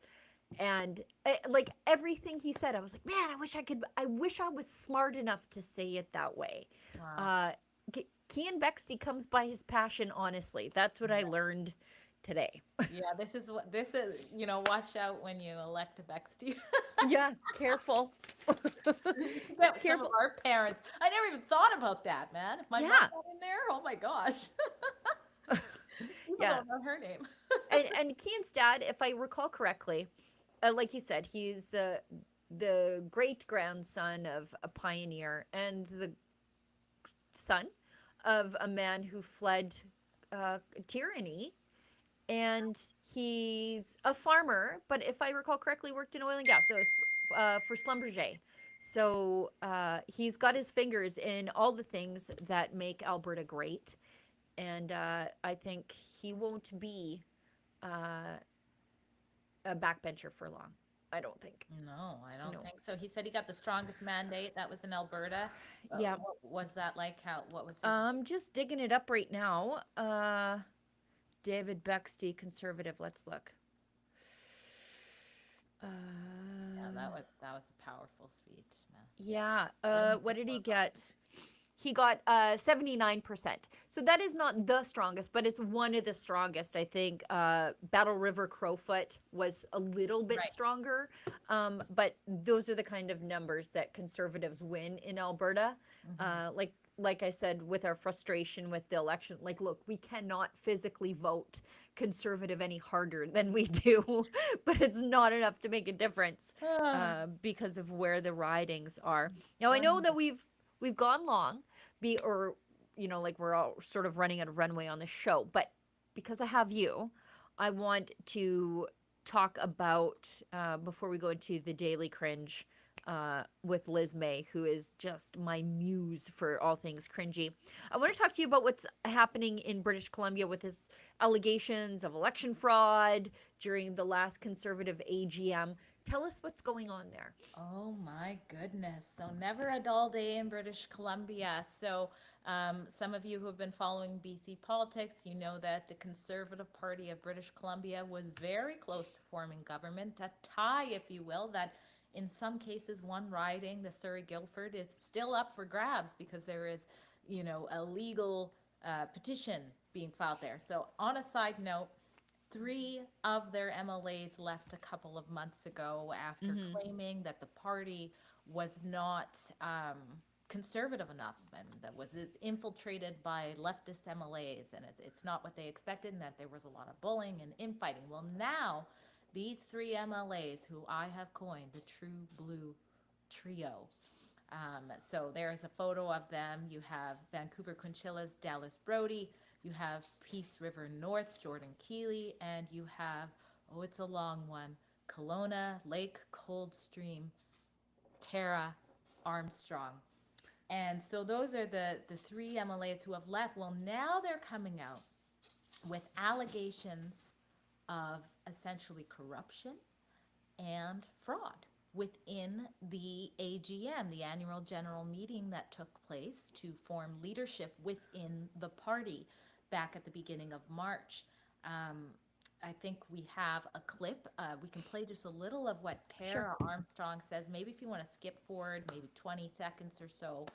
And like everything he said, I was like, man, I wish I was smart enough to say it that way. Wow. Cian Bexte comes by his passion, honestly. That's what I learned today. Yeah, this is, watch out when you elect a Bexte. Yeah, careful. Some of our parents. I never even thought about that, man. If my mom got in there, oh my gosh. People don't know her name. and Cian's dad, if I recall correctly, like you said, he's the great-grandson of a pioneer and the son of a man who fled tyranny, and he's a farmer, but if I recall correctly, worked in oil and gas, so for Schlumberger. So he's got his fingers in all the things that make Alberta great, and I think he won't be a backbencher for long. I don't think. No, I don't think so. He said he got the strongest mandate. That was in Alberta. Yeah. What was that like? What was his... I'm just digging it up right now. David Bexte, Conservative. Let's look. Yeah, that was a powerful speech, man. Yeah. What did he get? He got 79%. So that is not the strongest, but it's one of the strongest. I think Battle River Crowfoot was a little bit stronger. But those are the kind of numbers that Conservatives win in Alberta. Mm-hmm. Like I said, with our frustration with the election, like, look, we cannot physically vote Conservative any harder than we do, but it's not enough to make a difference because of where the ridings are. Now, I know that we've gone long, like we're all sort of running out of runway on the show, but because I have you, I want to talk about, before we go into the Daily Cringe with Liz May, who is just my muse for all things cringy. I want to talk to you about what's happening in British Columbia with his allegations of election fraud during the last Conservative AGM. Tell us what's going on there. Oh my goodness. So never a dull day in British Columbia. So some of you who have been following BC politics, you know that the Conservative Party of British Columbia was very close to forming government, a tie, if you will, that in some cases one riding, the Surrey-Guildford, is still up for grabs because there is, a legal petition being filed there. So on a side note, 3 of their MLAs left a couple of months ago after claiming that the party was not conservative enough and that was infiltrated by leftist MLAs, and it's not what they expected, and that there was a lot of bullying and infighting. Well, now these 3 MLAs, who I have coined the True Blue Trio. So there's a photo of them. You have Vancouver Quinchilla's Dallas Brody, you have Peace River North's Jordan Keeley, and you have Oh, it's a long one. Kelowna, Lake Coldstream, Tara, Armstrong. And so those are the three MLAs who have left. Well, now they're coming out with allegations of essentially corruption and fraud within the AGM, the annual general meeting that took place to form leadership within the party back at the beginning of March. I think we have a clip. We can play just a little of what Tara Armstrong says. Maybe if you want to skip forward, maybe 20 seconds or so.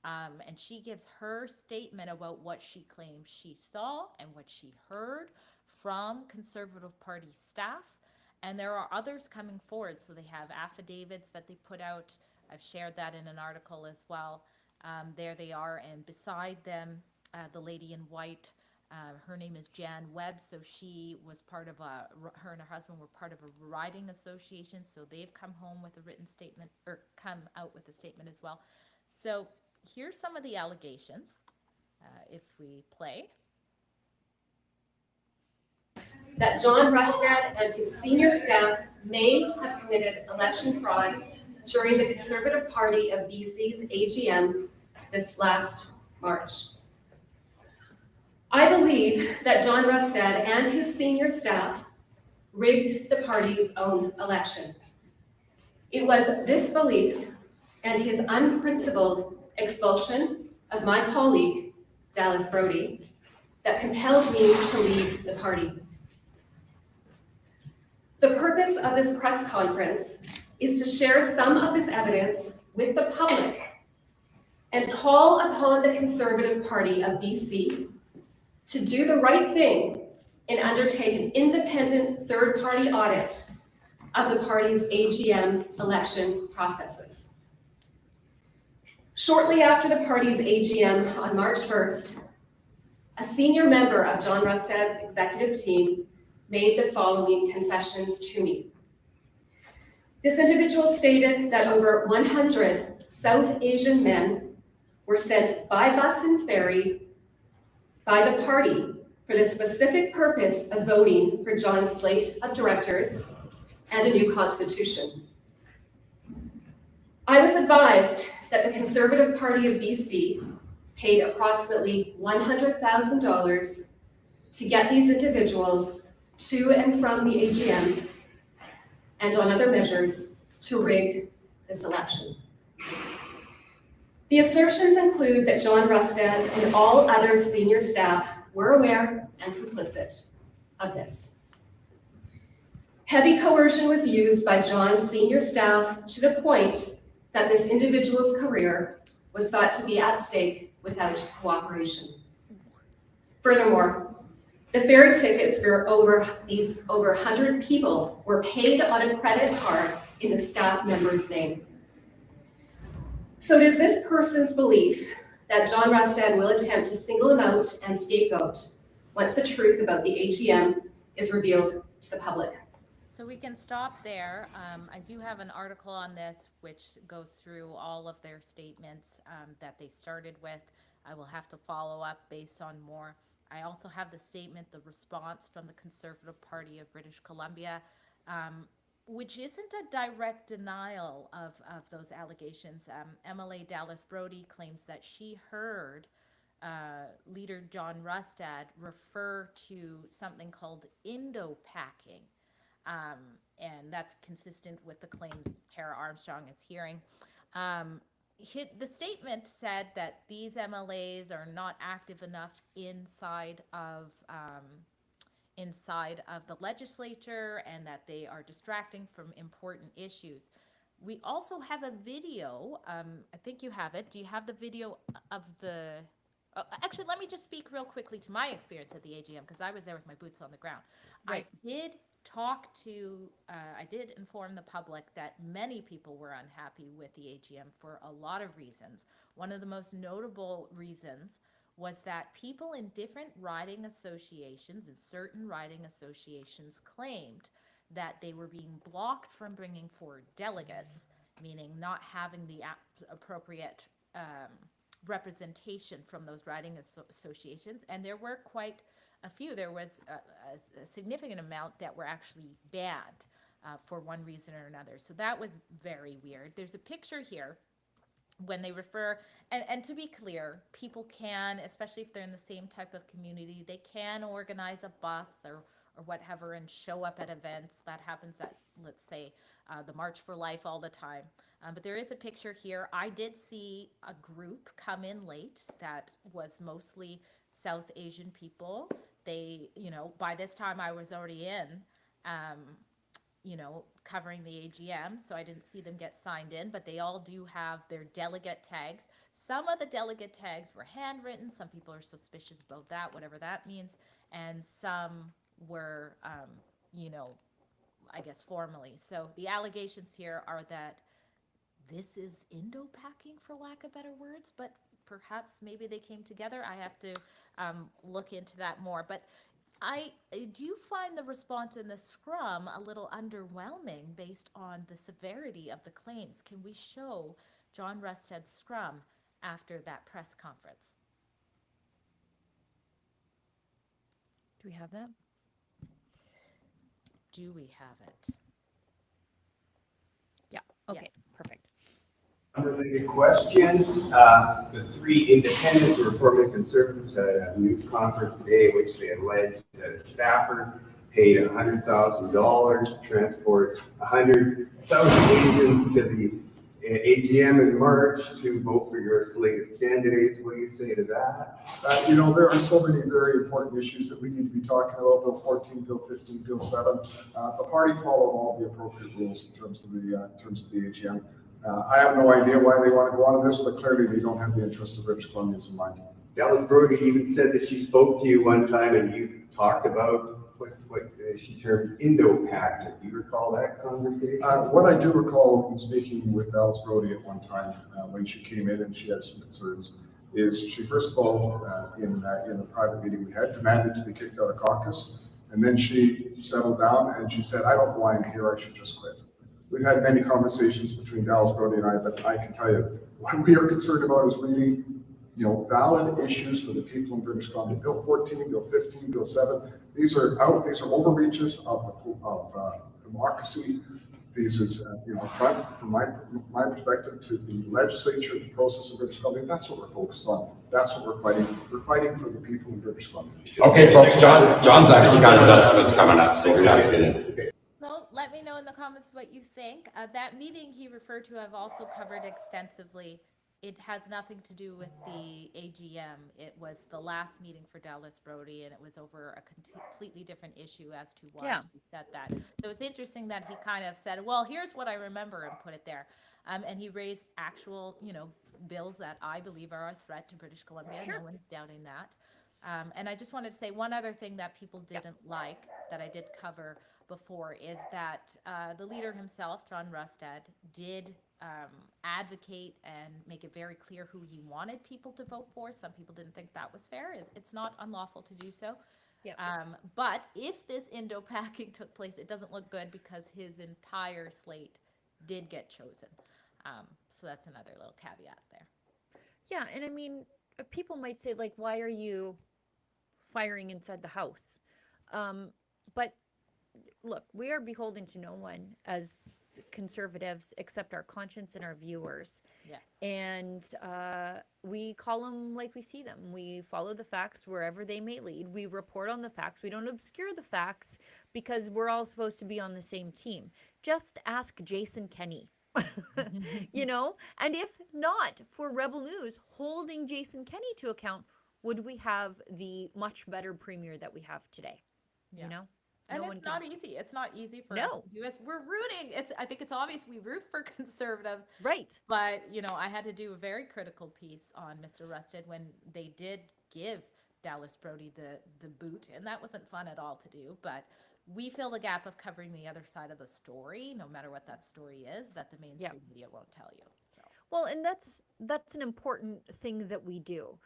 And she gives her statement about what she claims she saw and what she heard from Conservative Party staff. And there are others coming forward. So they have affidavits that they put out. I've shared that in an article as well. There they are. And beside them, the lady in white, her name is Jan Webb. So she was part of her and her husband were part of a riding association. So they've come home with a written statement, or come out with a statement as well. So here's some of the allegations, if we play. That John Rustad and his senior staff may have committed election fraud during the Conservative Party of BC's AGM this last March. I believe that John Rustad and his senior staff rigged the party's own election. It was this belief and his unprincipled expulsion of my colleague, Dallas Brody, that compelled me to leave the party. The purpose of this press conference is to share some of this evidence with the public and call upon the Conservative Party of BC to do the right thing and undertake an independent third-party audit of the party's AGM election processes. Shortly after the party's AGM on March 1st, a senior member of John Rustad's executive team made the following confessions to me. This individual stated that over 100 South Asian men were sent by bus and ferry by the party for the specific purpose of voting for John's slate of directors and a new constitution. I was advised that the Conservative Party of BC paid approximately $100,000 to get these individuals to and from the AGM and on other measures to rig this election. The assertions include that John Rustad and all other senior staff were aware and complicit of this. Heavy coercion was used by John's senior staff to the point that this individual's career was thought to be at stake without cooperation. Furthermore, the ferry tickets for over 100 people were paid on a credit card in the staff member's name. So it is this person's belief that John Rustad will attempt to single him out and scapegoat once the truth about the AGM is revealed to the public. So we can stop there. I do have an article on this which goes through all of their statements that they started with. I will have to follow up based on more. I also have the statement, the response from the Conservative Party of British Columbia, which isn't a direct denial of those allegations. MLA Dallas Brody claims that she heard leader John Rustad refer to something called Indo-packing. And that's consistent with the claims Tara Armstrong is hearing. The statement said that these MLAs are not active enough inside of the legislature and that they are distracting from important issues. We also have a video. I think you have it. Do you have the video of the... actually, let me just speak real quickly to my experience at the AGM because I was there with my boots on the ground. Right. I did inform the public that many people were unhappy with the AGM for a lot of reasons. One of the most notable reasons was that people in different riding associations and certain riding associations claimed that they were being blocked from bringing forward delegates, meaning not having the appropriate representation from those riding associations. And there were quite a few, there was a significant amount that were actually banned for one reason or another. So that was very weird. There's a picture here when they refer, and to be clear, people can, especially if they're in the same type of community, they can organize a bus or whatever and show up at events. That happens at, let's say, the March for Life all the time. But there is a picture here. I did see a group come in late that was mostly South Asian people. They, by this time I was already in, covering the AGM, so I didn't see them get signed in, but they all do have their delegate tags. Some of the delegate tags were handwritten. Some people are suspicious about that, whatever that means. And some were, I guess formally. So the allegations here are that this is Indo-packing, for lack of better words, but perhaps maybe they came together. I have to look into that more. But I do find the response in the scrum a little underwhelming based on the severity of the claims. Can we show John Rusted's scrum after that press conference? Do we have that? Do we have it? Yeah. Okay. Perfect. Unrelated question. The three independents were formally conservatives at a news conference today, which they alleged that a staffer paid $100,000 to transport 100,000 agents to the AGM in March to vote for your slate of candidates. What do you say to that? There are so many very important issues that we need to be talking about. Bill 14, Bill 15, Bill 7. The party followed all the appropriate rules in terms of the AGM. I have no idea why they want to go on to this, but clearly they don't have the interest of British Columbians in mind. Dallas Brody even said that she spoke to you one time and you talked about what she termed Indo-packing. Do you recall that conversation? What I do recall in speaking with Dallas Brody at one time when she came in and she had some concerns is she first of all, in a private meeting we had, demanded to be kicked out of caucus. And then she settled down and she said, I don't know why I'm here, I should just quit. We've had many conversations between Dallas Brody and I, but I can tell you, what we are concerned about is really, valid issues for the people in British Columbia. Bill 14, Bill 15, Bill 7, these are overreaches of democracy. These is, front from my perspective to the legislature, the process of British Columbia. That's what we're focused on. That's what we're fighting. We're fighting for the people in British Columbia. Okay, folks, John's actually got his estimates coming up, so you're not getting. So let me know in the comments what you think. That meeting he referred to, I've also covered extensively. It has nothing to do with the AGM. It was the last meeting for Dallas Brody, and it was over a completely different issue as to why he said that. So it's interesting that he kind of said, well, here's what I remember, and put it there. And he raised actual, bills that I believe are a threat to British Columbia. No one's doubting that. And I just wanted to say one other thing that people didn't like that I did cover before is that the leader himself, John Rusted, did advocate and make it very clear who he wanted people to vote for. Some people didn't think that was fair. It's not unlawful to do so. But if this Indo-packing took place, it doesn't look good because his entire slate did get chosen. So that's another little caveat there. Yeah, and I mean, people might say, like, why are you firing inside the house? But look, we are beholden to no one as conservatives except our conscience and our viewers. And we call them like we see them. We follow the facts wherever they may lead. We report on the facts. We don't obscure the facts because we're all supposed to be on the same team. Just ask Jason Kenney. And if not for Rebel News holding Jason Kenney to account, would we have the much better premier that we have today? And it's not easy. It's not easy for us to do this. We're rooting. I think it's obvious we root for conservatives. Right. But, I had to do a very critical piece on Mr. Rusted when they did give Dallas Brody the boot. And that wasn't fun at all to do. But we fill the gap of covering the other side of the story, no matter what that story is, that the mainstream media won't tell you. So. Well, and that's an important thing that we do.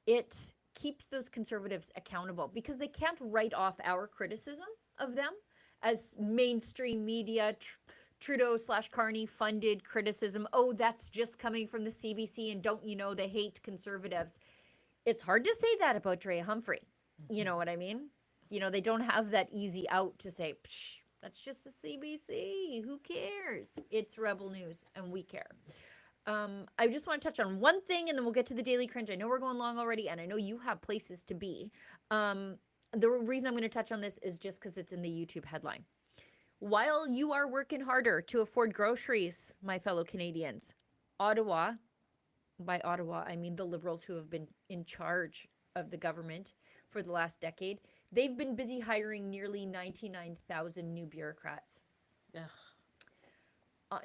It keeps those conservatives accountable because they can't write off our criticism of them as mainstream media, Trudeau/Carney funded criticism. Oh, that's just coming from the CBC and don't they hate conservatives. It's hard to say that about Drea Humphrey. You know what I mean? You know, they don't have that easy out to say, Psh, that's just the CBC. Who cares? It's Rebel News, and we care. I just want to touch on one thing, and then we'll get to the Daily Cringe. I know we're going long already, and I know you have places to be. The reason I'm going to touch on this is just because it's in the YouTube headline. While you are working harder to afford groceries, my fellow Canadians, Ottawa, by Ottawa, I mean the Liberals who have been in charge of the government for the last decade, they've been busy hiring nearly 99,000 new bureaucrats. Ugh.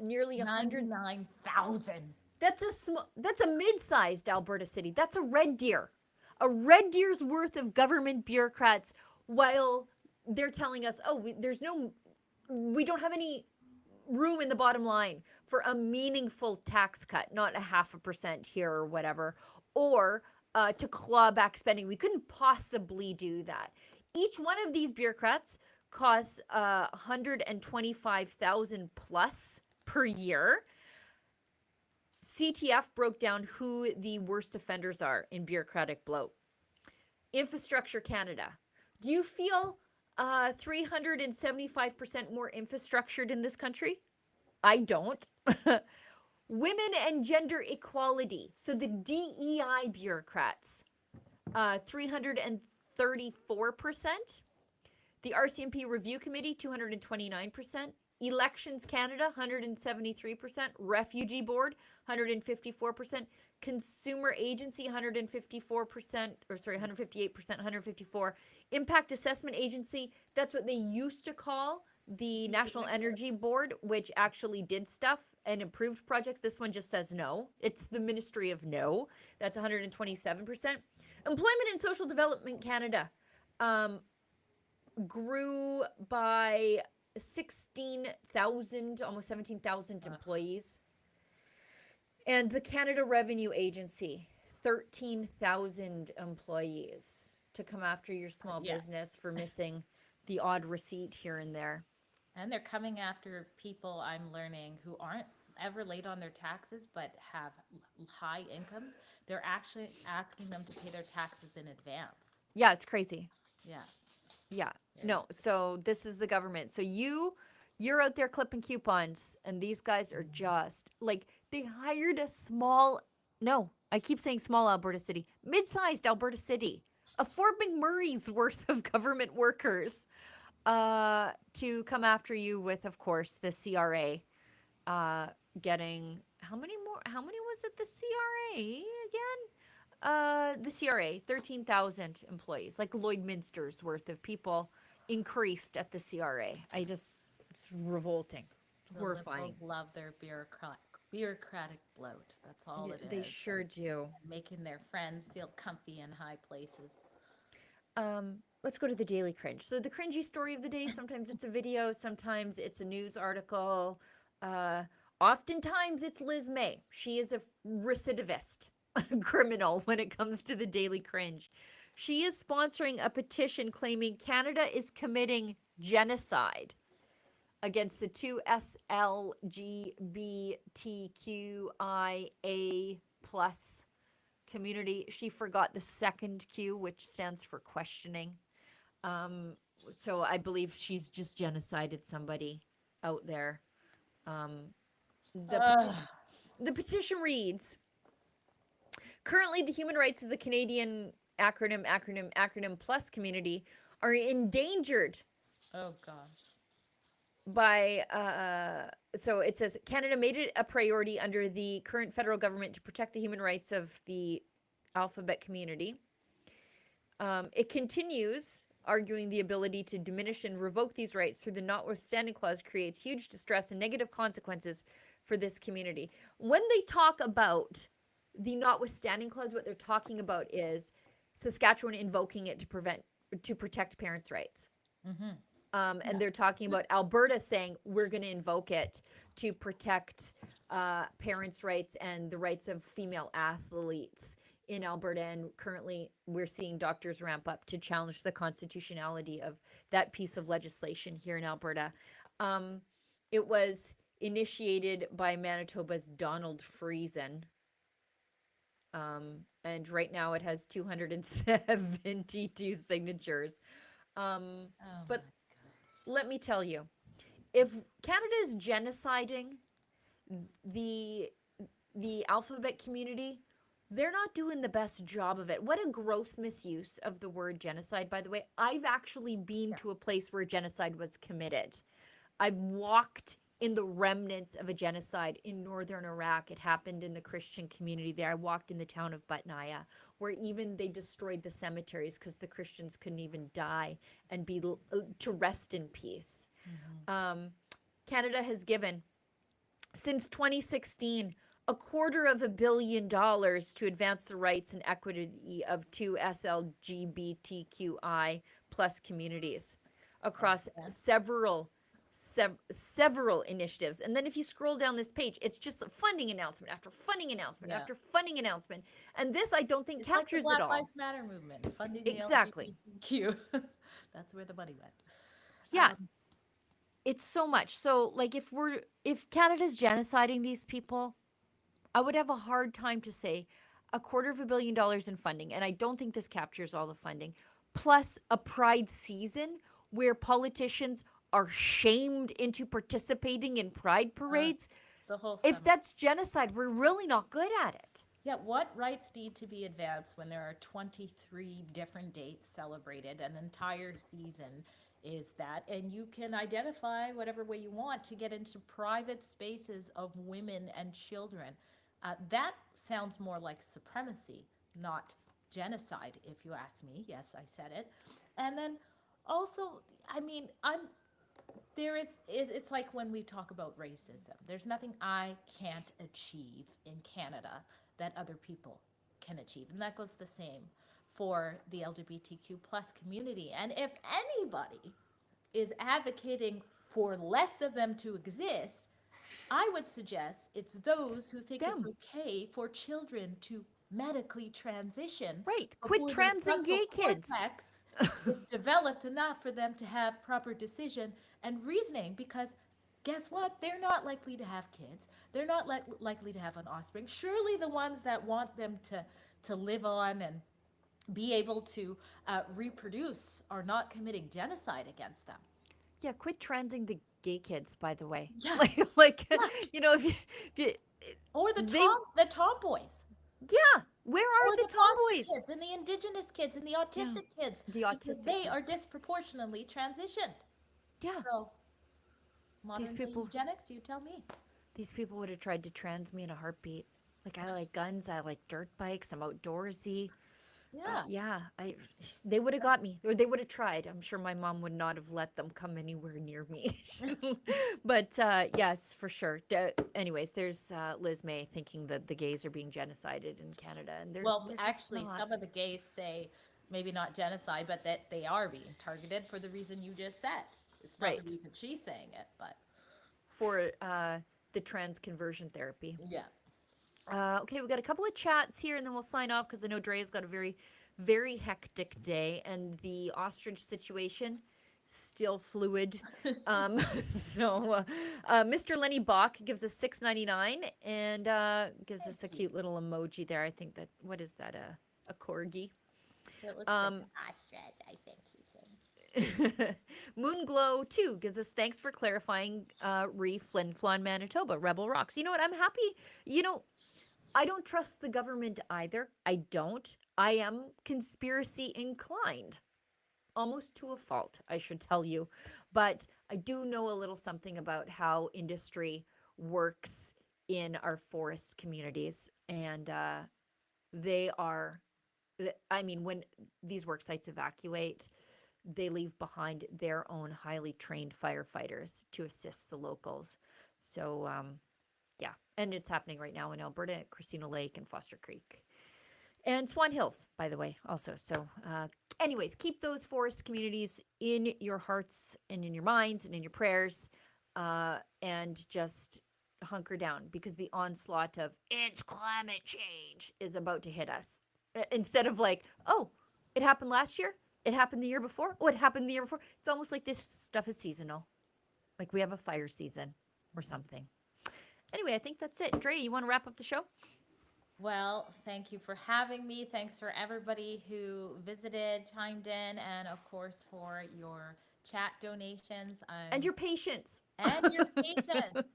Nearly 99,000. That's a mid-sized Alberta city. That's a Red Deer. A Red Deer's worth of government bureaucrats, while they're telling us, oh, we don't have any room in the bottom line for a meaningful tax cut, not 0.5% here or whatever, or to claw back spending. We couldn't possibly do that. Each one of these bureaucrats costs 125,000 plus per year. CTF broke down who the worst offenders are in bureaucratic bloat. Infrastructure Canada. Do you feel 375% more infrastructured in this country? I don't. Women and gender equality. So the DEI bureaucrats, 334%. The RCMP Review Committee, 229%. Elections Canada, 173%. Refugee Board, 154%. Consumer Agency, 154%, 154. Impact Assessment Agency, that's what they used to call the National Energy Board, which actually did stuff and improved projects. This one just says no. It's the Ministry of No. That's 127%. Employment and Social Development Canada grew by 16,000, almost 17,000 employees. And the Canada Revenue Agency, 13,000 employees to come after your small business for missing the odd receipt here and there. And they're coming after people, I'm learning, who aren't ever late on their taxes but have high incomes. They're actually asking them to pay their taxes in advance. Yeah, it's crazy. Yeah. No, so this is the government. So you're out there clipping coupons, and these guys are just like, they hired I keep saying small Alberta city, mid-sized Alberta city, a Fort McMurray's worth of government workers to come after you with, of course, the CRA getting, how many was it, the CRA again? The CRA, 13,000 employees, like Lloydminster's worth of people increased at the CRA. It's revolting, horrifying. The love their bureaucratic bloat. That's all it is. They sure do. Making their friends feel comfy in high places. Let's go to the Daily Cringe. So the cringy story of the day, sometimes it's a video, sometimes it's a news article. Oftentimes it's Liz May. She is a recidivist criminal when it comes to the Daily Cringe. She is sponsoring a petition claiming Canada is committing genocide against the two SLGBTQIA plus community. She forgot the second Q, which stands for questioning. So I believe she's just genocided somebody out there. The petition reads, currently the human rights of the Canadian acronym plus community are endangered. Oh gosh. By so it says Canada made it a priority under the current federal government to protect the human rights of the alphabet community. It continues arguing the ability to diminish and revoke these rights through the notwithstanding clause creates huge distress and negative consequences for this community. When they talk about the notwithstanding clause, what they're talking about is Saskatchewan invoking it to protect parents' rights. And they're talking about Alberta saying we're going to invoke it to protect parents' rights and the rights of female athletes in Alberta. And currently we're seeing doctors ramp up to challenge the constitutionality of that piece of legislation here in Alberta. It was initiated by Manitoba's Donald Friesen. And right now it has 272 signatures. Oh But my let me tell you, if Canada is genociding the alphabet community, they're not doing the best job of it. What a gross misuse of the word genocide, by the way. I've actually been to a place where genocide was committed. I've walked in the remnants of a genocide in northern Iraq. It happened in the Christian community there. I walked in the town of Batnaya, where even they destroyed the cemeteries because the Christians couldn't even die and be to rest in peace. Canada has given, since 2016, $250 million to advance the rights and equity of 2 SLGBTQI plus communities across several initiatives. And then if you scroll down this page, it's just funding announcement after funding announcement after funding announcement. And this, I don't think, It's captures like it the all. Black Lives Matter movement, funding Exactly. the LGBTQ. That's where the money went. Yeah. It's so much. So, like, if Canada's genociding these people, I would have a hard time to say $250 million in funding, and I don't think this captures all the funding, plus a pride season where politicians are shamed into participating in pride parades. The whole If summer. that's genocide, we're really not good at it. Yeah, what rights need to be advanced when there are 23 different dates celebrated? An entire season is that, and you can identify whatever way you want to get into private spaces of women and children. That sounds more like supremacy, not genocide, if you ask me. Yes, I said it. And then also, I mean, it's like when we talk about racism, there's nothing I can't achieve in Canada that other people can achieve. And that goes the same for the LGBTQ plus community. And if anybody is advocating for less of them to exist, I would suggest it's those who think it's okay for children to medically transition. Right. Quit before their transing gay frontal kids. cortex is developed enough for them to have proper decision and reasoning, because guess what? They're not likely to have kids. They're not likely to have an offspring. Surely the ones that want them to live on and be able to reproduce are not committing genocide against them. Yeah, quit transing the gay kids, by the way. Yeah. Like Yeah. you know, if you Or the tomboys. Yeah, where are Or the the foster tomboys? kids and the indigenous kids and the autistic kids. The Because autistic they are kids. disproportionately transitioned. Yeah. So, modern These people- eugenics, you tell me. These people would have tried to trans me in a heartbeat. Like, I like guns, I like dirt bikes, I'm outdoorsy. Yeah. They would have got me, or they would have tried. I'm sure my mom would not have let them come anywhere near me. But yes, for sure. Anyways, there's Liz May thinking that the gays are being genocided in Canada, and they're Well, they're just actually, not. some of the gays say maybe not genocide, but that they are being targeted for the reason you just said. It's not Right. the reason she's saying it, but For the trans conversion therapy. yeah. Okay, we got a couple of chats here, and then we'll sign off because I know Dre's got a very, very hectic day, and the ostrich situation still fluid. So Mr. Lenny Bach gives us $6.99 and gives us a cute little emoji there. I think that, what is that? A corgi. It looks like an ostrich, I think he's saying. Moonglow 2 gives us thanks for clarifying Flin Flon, Manitoba, Rebel Rocks. You know what? I'm happy. I don't trust the government either. I don't. I am conspiracy inclined, almost to a fault, I should tell you. But I do know a little something about how industry works in our forest communities. And when these work sites evacuate, they leave behind their own highly trained firefighters to assist the locals. So, yeah, and it's happening right now in Alberta at Christina Lake and Foster Creek. And Swan Hills, by the way, also. So, anyways, keep those forest communities in your hearts and in your minds and in your prayers, and just hunker down, because the onslaught of it's climate change is about to hit us. Instead of like, oh, it happened last year, it happened the year before, oh, it happened the year before. It's almost like this stuff is seasonal. Like we have a fire season or something. Anyway, I think that's it. Dre, you want to wrap up the show? Well, thank you for having me. Thanks for everybody who visited, chimed in, and of course for your chat donations. And your patience. And your patience.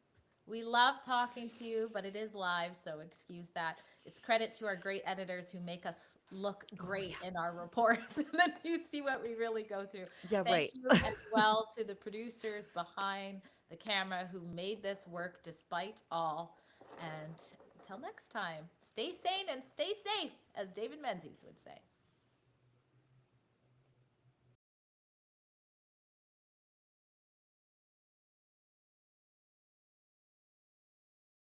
We love talking to you, but it is live, so excuse that. It's credit to our great editors who make us look great in our reports, and then you see what we really go through. Yeah, Thank right. you as well to the producers behind the camera who made this work despite all. And until next time, stay sane and stay safe, as David Menzies would say.